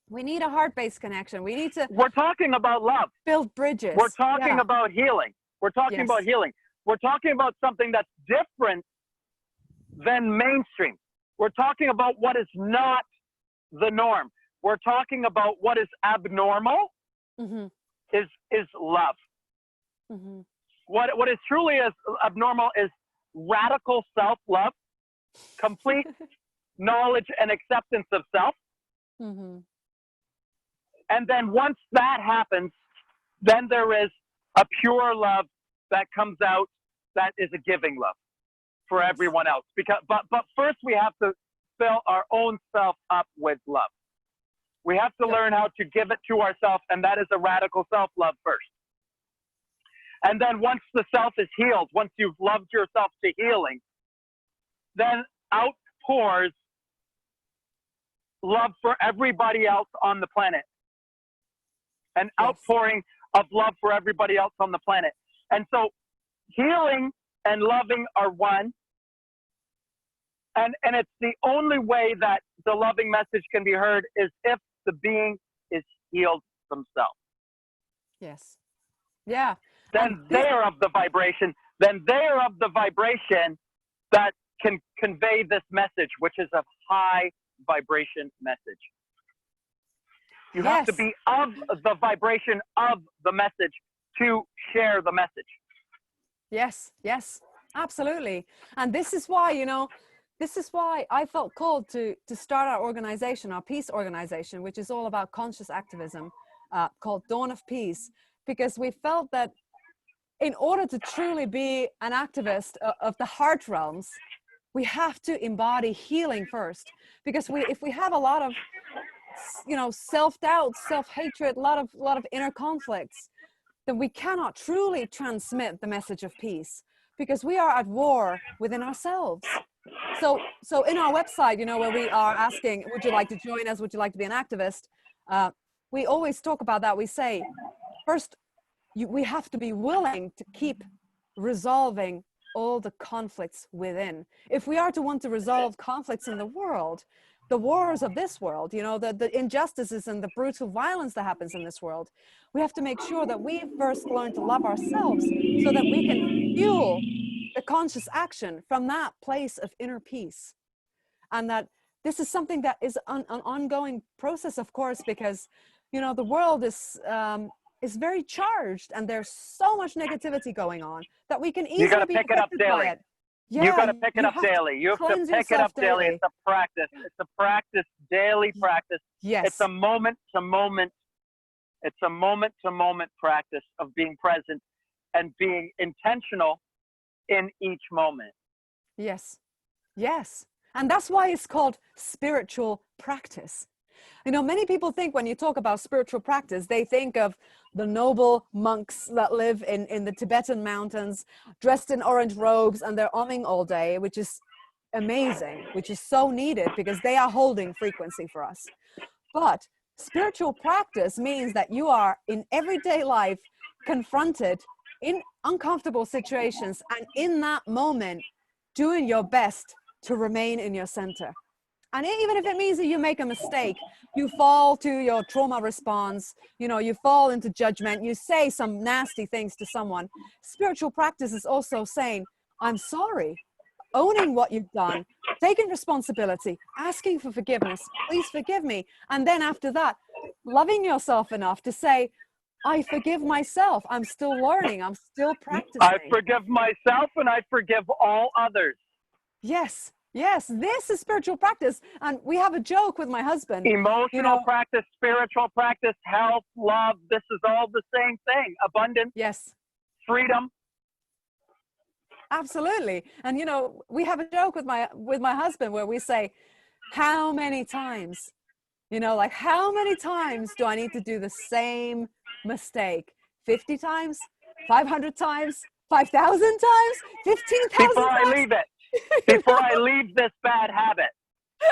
B: We need a heart-based connection. We need to...
A: We're talking about love.
B: Build bridges.
A: We're talking about healing. We're talking about healing. We're talking about something that's different than mainstream. We're talking about what is not the norm. We're talking about what is abnormal is love. What is truly is abnormal is radical self-love, complete knowledge and acceptance of self. And then once that happens, then there is a pure love that comes out that is a giving love for everyone else. But first we have to fill our own self up with love. We have to learn how to give it to ourselves, and that is a radical self-love first. And then once the self is healed, once you've loved yourself to healing, then outpours love for everybody else on the planet. An outpouring of love for everybody else on the planet. And so healing and loving are one. And it's the only way that the loving message can be heard is if the being is healed themselves.
B: Yes. Yeah.
A: Then they are of the vibration. Then they are of the vibration that can convey this message, which is a high vibration message. You have to be of the vibration of the message to share the message.
B: Yes, yes, absolutely. And this is why, this is why I felt called to start our organization, our peace organization, which is all about conscious activism, called Dawn of Peace, because we felt that in order to truly be an activist of the heart realms, we have to embody healing first. Because if we have a lot of, self-doubt, self-hatred, a lot of inner conflicts, then we cannot truly transmit the message of peace, because we are at war within ourselves. So in our website, where we are asking, would you like to join us? Would you like to be an activist? We always talk about that. We say, first, we have to be willing to keep resolving all the conflicts within. If we are to want to resolve conflicts in the world, the wars of this world, the injustices and the brutal violence that happens in this world, we have to make sure that we first learn to love ourselves so that we can fuel the conscious action from that place of inner peace. And that this is something that is an ongoing process, of course, because, the world is very charged, and there's so much negativity going on that we can easily be affected by it. Yeah,
A: you got to pick it up daily. You have to pick it up daily. It's a practice. It's a practice, daily practice.
B: Yes.
A: It's a moment to moment. It's a moment to moment practice of being present and being intentional in each moment.
B: Yes. Yes. And that's why it's called spiritual practice. Many people think when you talk about spiritual practice, they think of the noble monks that live in the Tibetan mountains, dressed in orange robes, and they're umming all day, which is amazing, which is so needed because they are holding frequency for us. But spiritual practice means that you are in everyday life confronted in uncomfortable situations, and in that moment, doing your best to remain in your center. And even if it means that you make a mistake, you fall to your trauma response, you fall into judgment, you say some nasty things to someone. Spiritual practice is also saying, I'm sorry. owning what you've done, taking responsibility, asking for forgiveness, please forgive me. And then after that, loving yourself enough to say, I forgive myself. I'm still learning. I'm still practicing.
A: I forgive myself and I forgive all others.
B: Yes. Yes. This is spiritual practice. And we have a joke with my husband.
A: Emotional practice, spiritual practice, health, love. This is all the same thing. Abundance.
B: Yes.
A: Freedom.
B: Absolutely. And, we have a joke with my husband where we say, how many times, like how many times do I need to do the same mistake? 50 times, 500 times, 5,000 times, 15,000
A: Before
B: times?
A: I leave it. Before I leave this bad habit.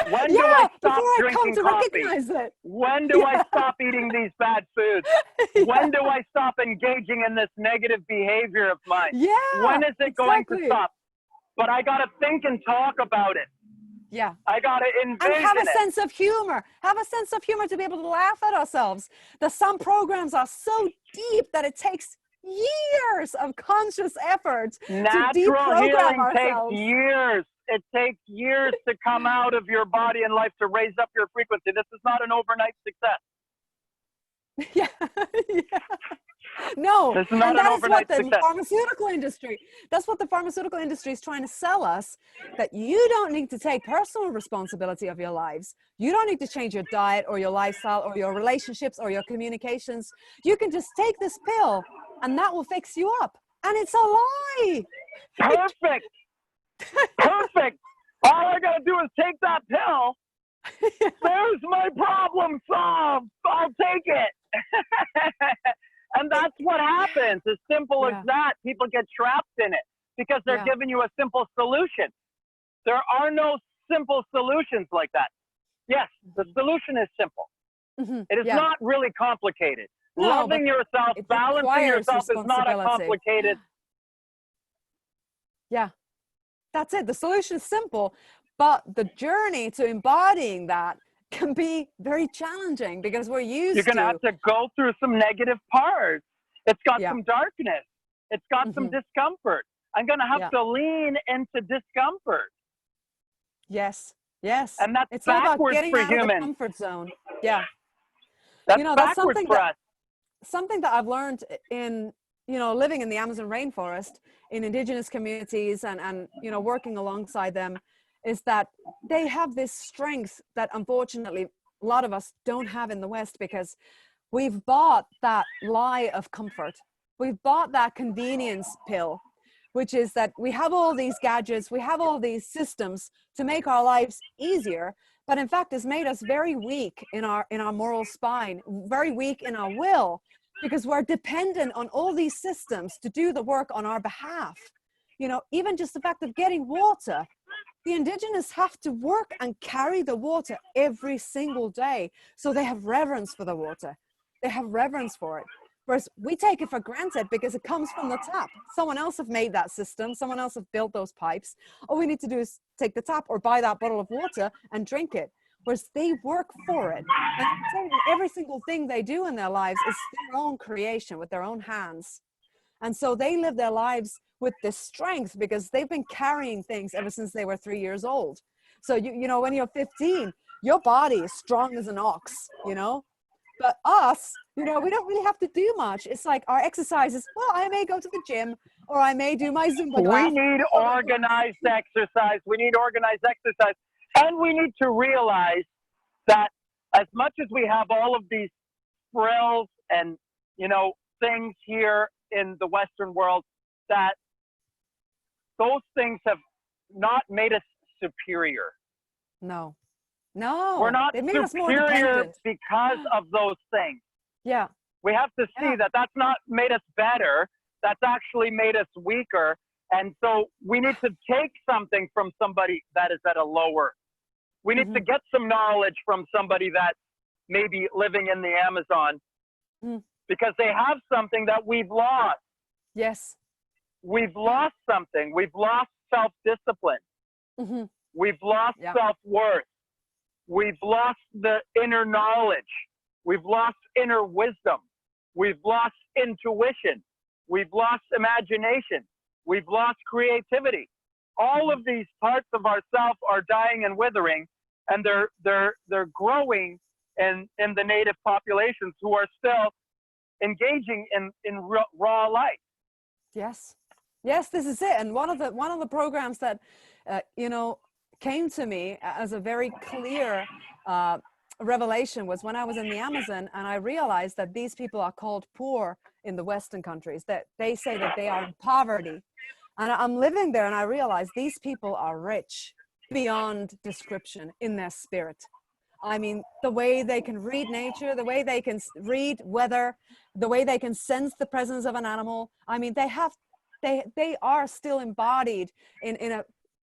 A: When do I stop drinking coffee? When do I stop eating these bad foods? When do I stop engaging in this negative behavior of mine? When is it going to stop? But I got to think and talk about it.
B: Yeah.
A: I got to envision
B: and have a sense of humor. Have a sense of humor to be able to laugh at ourselves. Some programs are so deep that it takes years of conscious effort to deprogram ourselves.
A: Takes years. It takes years to come out of your body and life to raise up your frequency. This is not an overnight success.
B: Yeah. No,
A: this is not
B: and that
A: an overnight
B: is what the
A: success.
B: pharmaceutical industry, that's what the pharmaceutical industry is trying to sell us, that you don't need to take personal responsibility of your lives. You don't need to change your diet or your lifestyle or your relationships or your communications. You can just take this pill and that will fix you up. And it's a lie.
A: Perfect. Perfect. All I got to do is take that pill. There's my problem solved. I'll take it. And that's what happens. As simple as that. People get trapped in it because they're giving you a simple solution. There are no simple solutions like that. Yes, the solution is simple.
B: Mm-hmm.
A: It is not really complicated.
B: No,
A: loving yourself, balancing yourself is not a complicated.
B: Yeah, that's it. The solution is simple, but the journey to embodying that can be very challenging because we're used to.
A: You're going to have to go through some negative parts. It's got some darkness. It's got some discomfort. I'm going to have to lean into discomfort.
B: Yes. Yes.
A: And that's
B: it's all about
A: backwards
B: getting
A: for
B: out
A: humans.
B: of the comfort zone. Yeah.
A: That's backwards for us.
B: Something that I've learned in, living in the Amazon rainforest in indigenous communities and working alongside them is that they have this strength that unfortunately a lot of us don't have in the West because we've bought that lie of comfort. We've bought that convenience pill, which is that we have all these gadgets, we have all these systems to make our lives easier, but in fact it's made us very weak in our moral spine, very weak in our will, because we're dependent on all these systems to do the work on our behalf. Even just the fact of getting water, the indigenous have to work and carry the water every single day. So they have reverence for the water. They have reverence for it. Whereas we take it for granted because it comes from the tap. Someone else have made that system. Someone else have built those pipes. All we need to do is take the tap or buy that bottle of water and drink it. Whereas they work for it. And every single thing they do in their lives is their own creation with their own hands. And so they live their lives with this strength because they've been carrying things ever since they were 3 years old. So, when you're 15, your body is strong as an ox, But us, we don't really have to do much. It's like our exercises, well, I may go to the gym or I may do my Zumba class.
A: We need organized exercise. We need organized exercise. And we need to realize that as much as we have all of these frills and, things here in the Western world, that those things have not made us superior.
B: No.
A: We're not superior because of those things.
B: Yeah.
A: We have to see that that's not made us better. That's actually made us weaker. And so we need to take something from somebody that is at a lower. We need to get some knowledge from somebody that may be living in the Amazon because they have something that we've lost.
B: Yes.
A: We've lost something. We've lost self-discipline. We've lost self-worth. We've lost the inner knowledge. We've lost inner wisdom. We've lost intuition. We've lost imagination. We've lost creativity. all of these parts of ourself are dying and withering, and they're growing in the native populations who are still engaging in raw life.
B: Yes, yes, this is it. And one of the programs that came to me as a very clear revelation was when I was in the Amazon, and I realized that these people are called poor in the Western countries, that they say that they are in poverty. And I'm living there and I realize these people are rich beyond description in their spirit. I mean, the way they can read nature, the way they can read weather, the way they can sense the presence of an animal. I mean, they are still embodied in a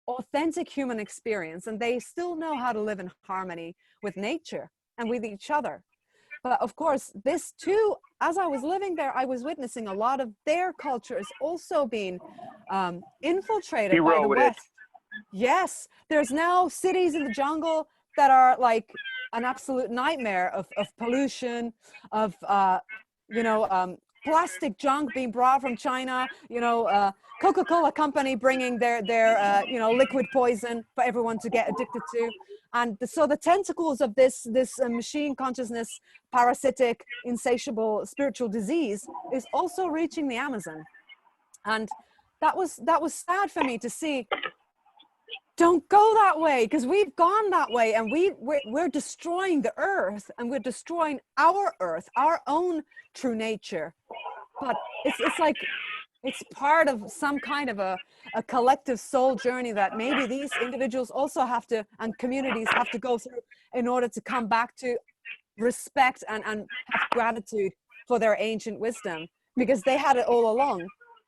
B: authentic human experience, and they still know how to live in harmony with nature and with each other. But of course, this too, as I was living there, I was witnessing a lot of their culture is also being infiltrated by the West. Yes, there's now cities in the jungle that are like an absolute nightmare of pollution, of plastic junk being brought from China, Coca-Cola company bringing their liquid poison for everyone to get addicted to. And so the tentacles of this machine consciousness, parasitic, insatiable spiritual disease is also reaching the Amazon. And that was sad for me to see. Don't go that way, because we've gone that way, and we're destroying the earth, and we're destroying our earth, our own true nature. But it's like it's part of some kind of a collective soul journey that maybe these individuals also have to, and communities have to go through in order to come back to respect and have gratitude for their ancient wisdom, because they had it all along.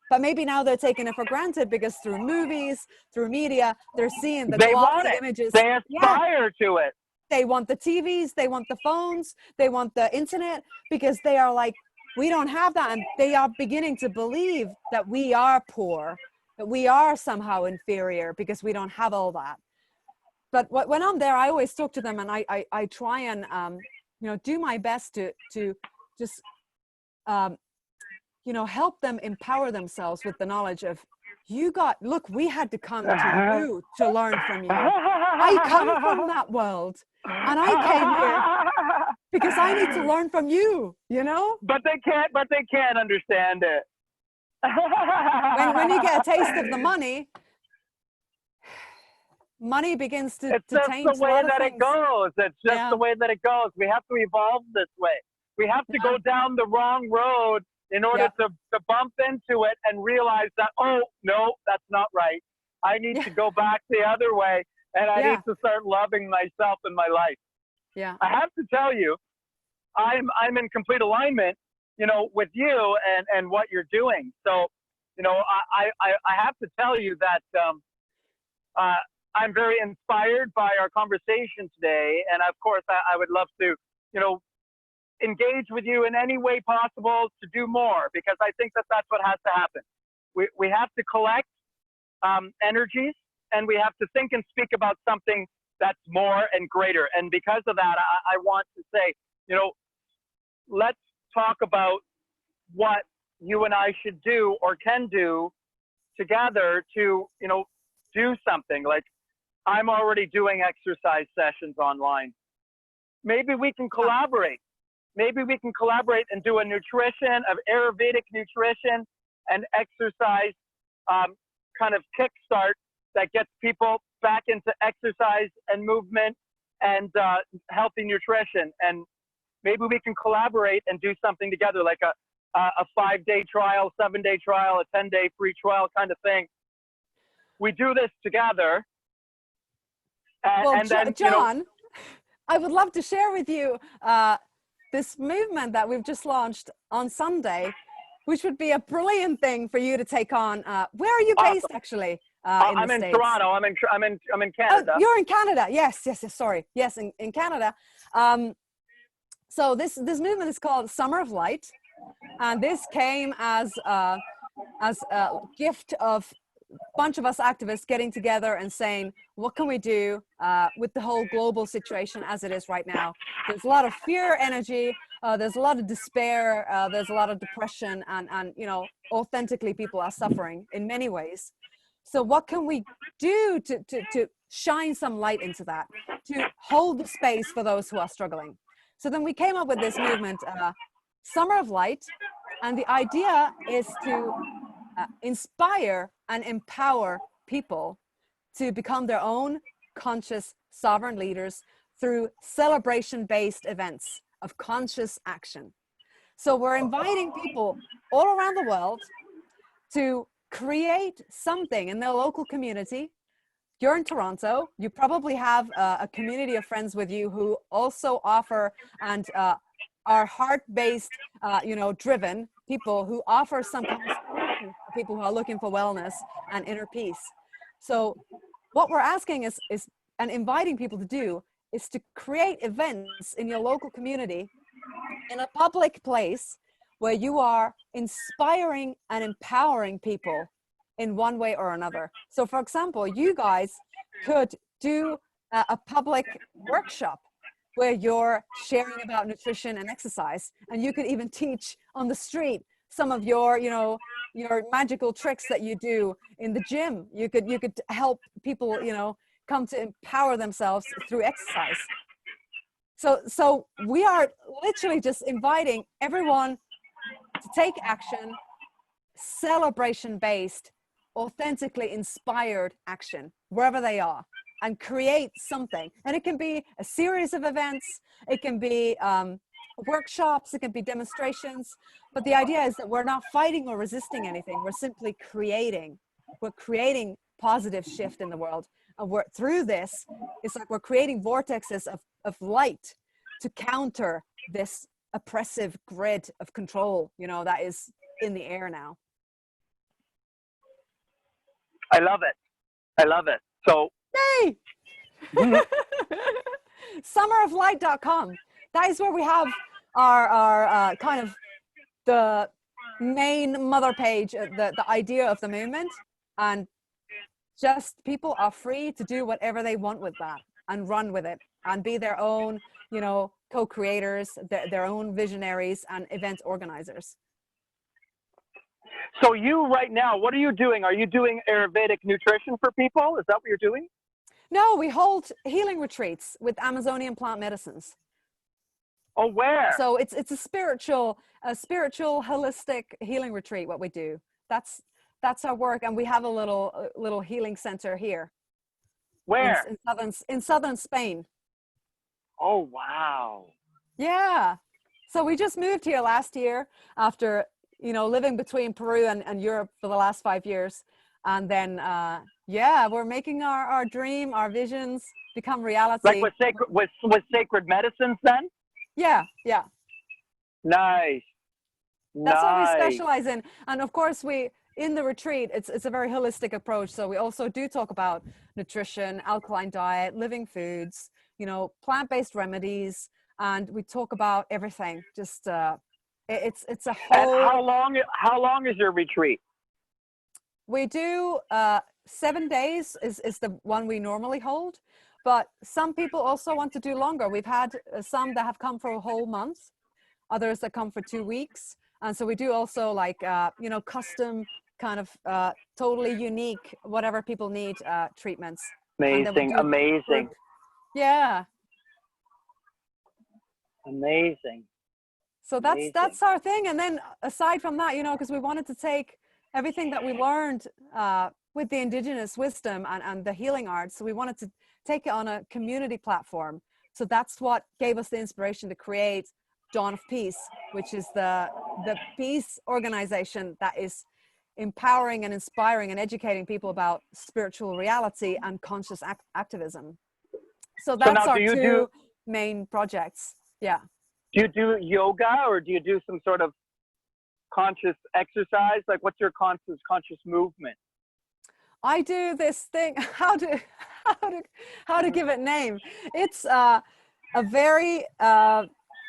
B: But maybe now they're taking it for granted, because through movies, through media, they're seeing the glossy images.
A: They aspire to it.
B: They want the TVs, they want the phones, they want the internet, because they are like, we don't have that. And they are beginning to believe that we are poor, that we are somehow inferior because we don't have all that. But when I'm there, I always talk to them, and I try and do my best to just help them empower themselves with the knowledge of, look, we had to come to you to learn from you. I come from that world, and I came here because I need to learn from you,
A: But they can't understand it.
B: when you get a taste of the money begins to taint a lot of things.
A: It's just the way that it goes. It's just the way that it goes. We have to evolve this way. We have to go down the wrong road in order to bump into it and realize that, oh, no, that's not right. I need to go back the other way, and I need to start loving myself in my life.
B: Yeah.
A: I have to tell you, I'm in complete alignment, with you and what you're doing. So, I have to tell you that I'm very inspired by our conversation today. And of course, I would love to, engage with you in any way possible to do more, because I think that that's what has to happen. We have to collect energies, and we have to think and speak about something that's more and greater. And because of that, I want to say, let's talk about what you and I should do or can do together to, do something. Like, I'm already doing exercise sessions online. Maybe we can collaborate. Maybe we can collaborate and do a nutrition of Ayurvedic nutrition and exercise kind of kickstart that gets people back into exercise and movement and healthy nutrition. And maybe we can collaborate and do something together, like a 5-day trial, 7-day trial, a 10-day free trial kind of thing. We do this together.
B: And then, John, I would love to share with you this movement that we've just launched on Sunday, which would be a brilliant thing for you to take on. Where are you based, actually?
A: I'm in Toronto. I'm in Canada.
B: Oh, you're in Canada. Yes. Sorry. Yes, in Canada. So this movement is called Summer of Light, and this came as a gift of a bunch of us activists getting together and saying, what can we do with the whole global situation as it is right now? There's a lot of fear energy, there's a lot of despair, there's a lot of depression, and authentically people are suffering in many ways. So what can we do to shine some light into that, to hold the space for those who are struggling? So then we came up with this movement, Summer of Light. And the idea is to inspire and empower people to become their own conscious sovereign leaders through celebration-based events of conscious action. So we're inviting people all around the world to create something in their local community. You're in Toronto, you probably have a community of friends with you who also offer and are heart-based, driven people who offer some kind of solution for people who are looking for wellness and inner peace. So what we're asking is and inviting people to do is to create events in your local community in a public place where you are inspiring and empowering people in one way or another. So for example, you guys could do a public workshop where you're sharing about nutrition and exercise, and you could even teach on the street some of your, your magical tricks that you do in the gym. You could help people, come to empower themselves through exercise. So we are literally just inviting everyone to take action, celebration-based, authentically inspired action, wherever they are, and create something. And it can be a series of events, it can be workshops, it can be demonstrations, but the idea is that we're not fighting or resisting anything, we're simply creating. We're creating positive shift in the world. And through this, it's like we're creating vortexes of light to counter this oppressive grid of control, that is in the air now.
A: I love it. I love it. So,
B: yay! Summeroflight.com. That is where we have our kind of the main mother page, the idea of the movement, and just people are free to do whatever they want with that and run with it and be their own, co-creators, their own visionaries and event organizers.
A: So you right now, what are you doing? Are you doing Ayurvedic nutrition for people? Is that what you're doing?
B: No, we hold healing retreats with Amazonian plant medicines.
A: Oh, where?
B: So it's a spiritual holistic healing retreat. What we do, that's our work, and we have a little healing center here.
A: Where?
B: In southern Spain.
A: Oh, wow.
B: Yeah. So we just moved here last year after, living between Peru and Europe for the last 5 years. And then, we're making our dream, our visions become reality.
A: Like with sacred medicines then?
B: Yeah.
A: Nice.
B: That's what we specialize in. And of course, in the retreat, it's a very holistic approach. So we also do talk about nutrition, alkaline diet, living foods, plant-based remedies, and we talk about everything. Just it's a whole.
A: And how long is your retreat?
B: We do 7 days is the one we normally hold, but some people also want to do longer. We've had some that have come for a whole month, others that come for 2 weeks, and so we do also like custom kind of totally unique whatever people need treatments.
A: Amazing.
B: Yeah.
A: Amazing.
B: So that's our thing. And then aside from that, because we wanted to take everything that we learned with the indigenous wisdom and the healing arts, so we wanted to take it on a community platform. So that's what gave us the inspiration to create Dawn of Peace, which is the peace organization that is empowering and inspiring and educating people about spiritual reality and conscious activism. So that's our two main projects. Yeah.
A: Do you do yoga, or do you do some sort of conscious exercise? Like, what's your conscious movement?
B: I do this thing. How to give it name? It's a very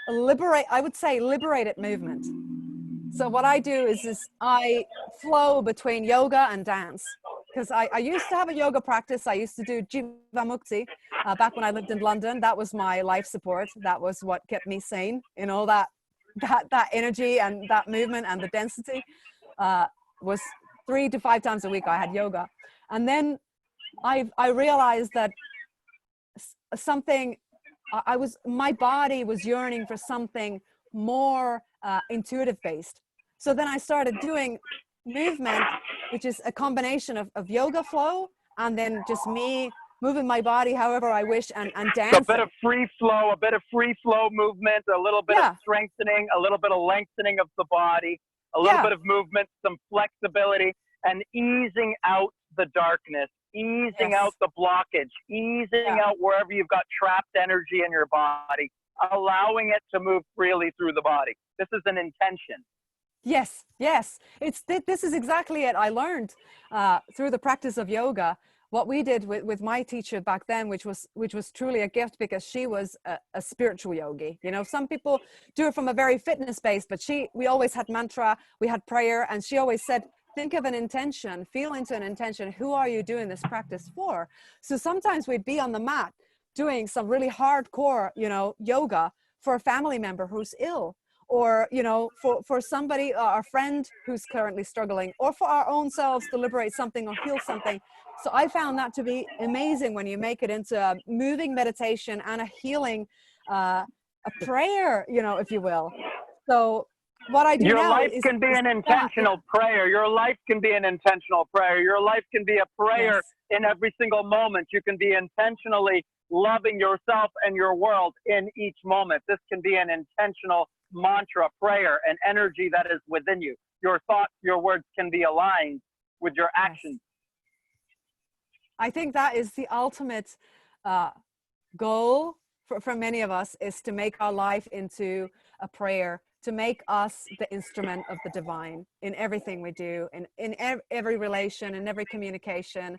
B: liberated movement. So what I do is I flow between yoga and dance, because I used to have a yoga practice. I used to do Jivamukti back when I lived in London. That was my life support. That was what kept me sane. That energy and that movement and the density was 3 to 5 times a week I had yoga. And then I realized that something, my body was yearning for something more intuitive based. So then I started doing movement, which is a combination of yoga flow and then just me moving my body however I wish and dancing.
A: So a bit of free flow movement, a little bit of strengthening, a little bit of lengthening of the body, a little bit of movement, some flexibility, and easing out the darkness, easing out the blockage, easing out wherever you've got trapped energy in your body, allowing it to move freely through the body. This is an intention.
B: Yes. This is exactly it. I learned through the practice of yoga what we did with my teacher back then, which was truly a gift, because she was a spiritual yogi. You know, some people do it from a very fitness based, but we always had mantra, we had prayer, and she always said, think of an intention, feel into an intention. Who are you doing this practice for? So sometimes we'd be on the mat doing some really hardcore, yoga for a family member who's ill, or, for somebody, our friend who's currently struggling, or for our own selves to liberate something or heal something. So I found that to be amazing when you make it into a moving meditation and a healing, a prayer, if you will. So what I do
A: your
B: now
A: life can be an intentional prayer. Your life can be an intentional prayer. Your life can be a prayer in every single moment. You can be intentionally loving yourself and your world in each moment. This can be an intentional mantra, prayer, and energy that is within you. Your thoughts, your words can be aligned with your actions.
B: I think that is the ultimate goal for many of us, is to make our life into a prayer, to make us the instrument of the divine in everything we do, in every relation, in every communication,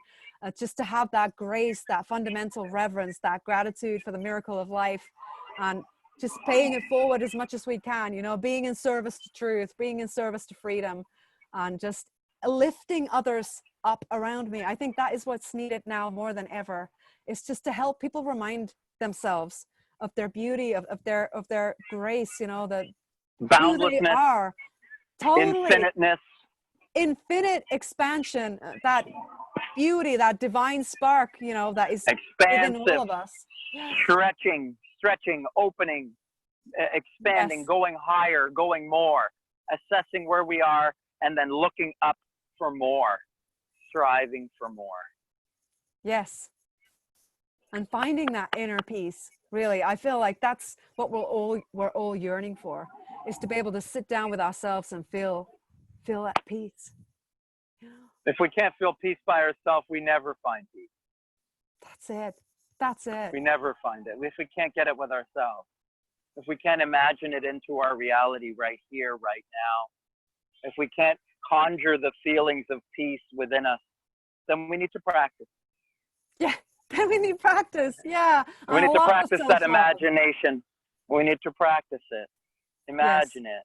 B: just to have that grace, that fundamental reverence, that gratitude for the miracle of life, and just paying it forward as much as we can, being in service to truth, being in service to freedom, and just lifting others up around me. I think that is what's needed now more than ever. It's just to help people remind themselves of their beauty, of their grace, the boundlessness, who they are. Totally.
A: Infiniteness,
B: infinite expansion, that beauty, that divine spark, that is
A: expansive,
B: within all of us.
A: Stretching, opening, expanding, going higher, going more, assessing where we are, and then looking up for more, striving for more.
B: Yes. And finding that inner peace, really, I feel like that's what we're all yearning for, is to be able to sit down with ourselves and feel that peace.
A: If we can't feel peace by ourselves, we never find peace.
B: That's it.
A: We never find it. If we can't get it with ourselves, if we can't imagine it into our reality right here, right now, if we can't conjure the feelings of peace within us, then we need to practice.
B: Yeah, then we need practice. Yeah.
A: We need to practice that imagination. We need to practice it. Imagine it.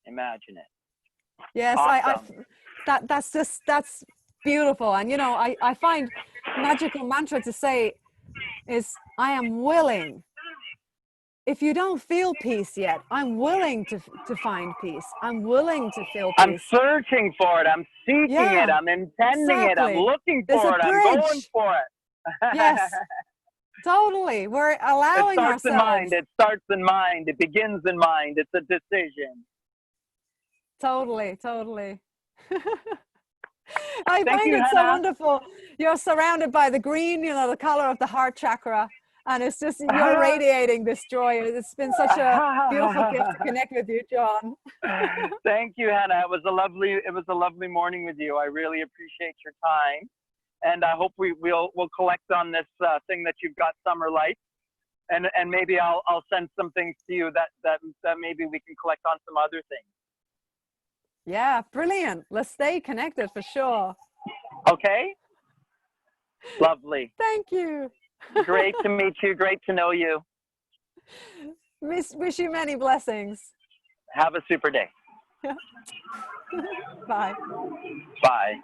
A: Imagine it.
B: Yes, awesome. That's beautiful. And I find magical mantra to say is, I am willing. If you don't feel peace yet, I'm willing to find peace. I'm willing to feel peace.
A: I'm searching for it. I'm seeking it. I'm intending it. I'm looking for it. I'm going for it.
B: Yes, totally. We're allowing ourselves.
A: It starts in mind. It begins in mind. It's a decision.
B: Totally. I find it so wonderful. You're surrounded by the green, the color of the heart chakra. And it's just, you're radiating this joy. It's been such a beautiful gift to connect with you, John.
A: Thank you, Hannah. It was a lovely morning with you. I really appreciate your time. And I hope we'll collect on this thing that you've got, Summer Lights. And maybe I'll send some things to you that maybe we can collect on some other things.
B: Yeah, brilliant. Let's stay connected for sure.
A: Okay. Lovely.
B: Thank you.
A: Great to meet you. Great to know you.
B: Wish you many blessings.
A: Have a super day.
B: Bye.
A: Bye.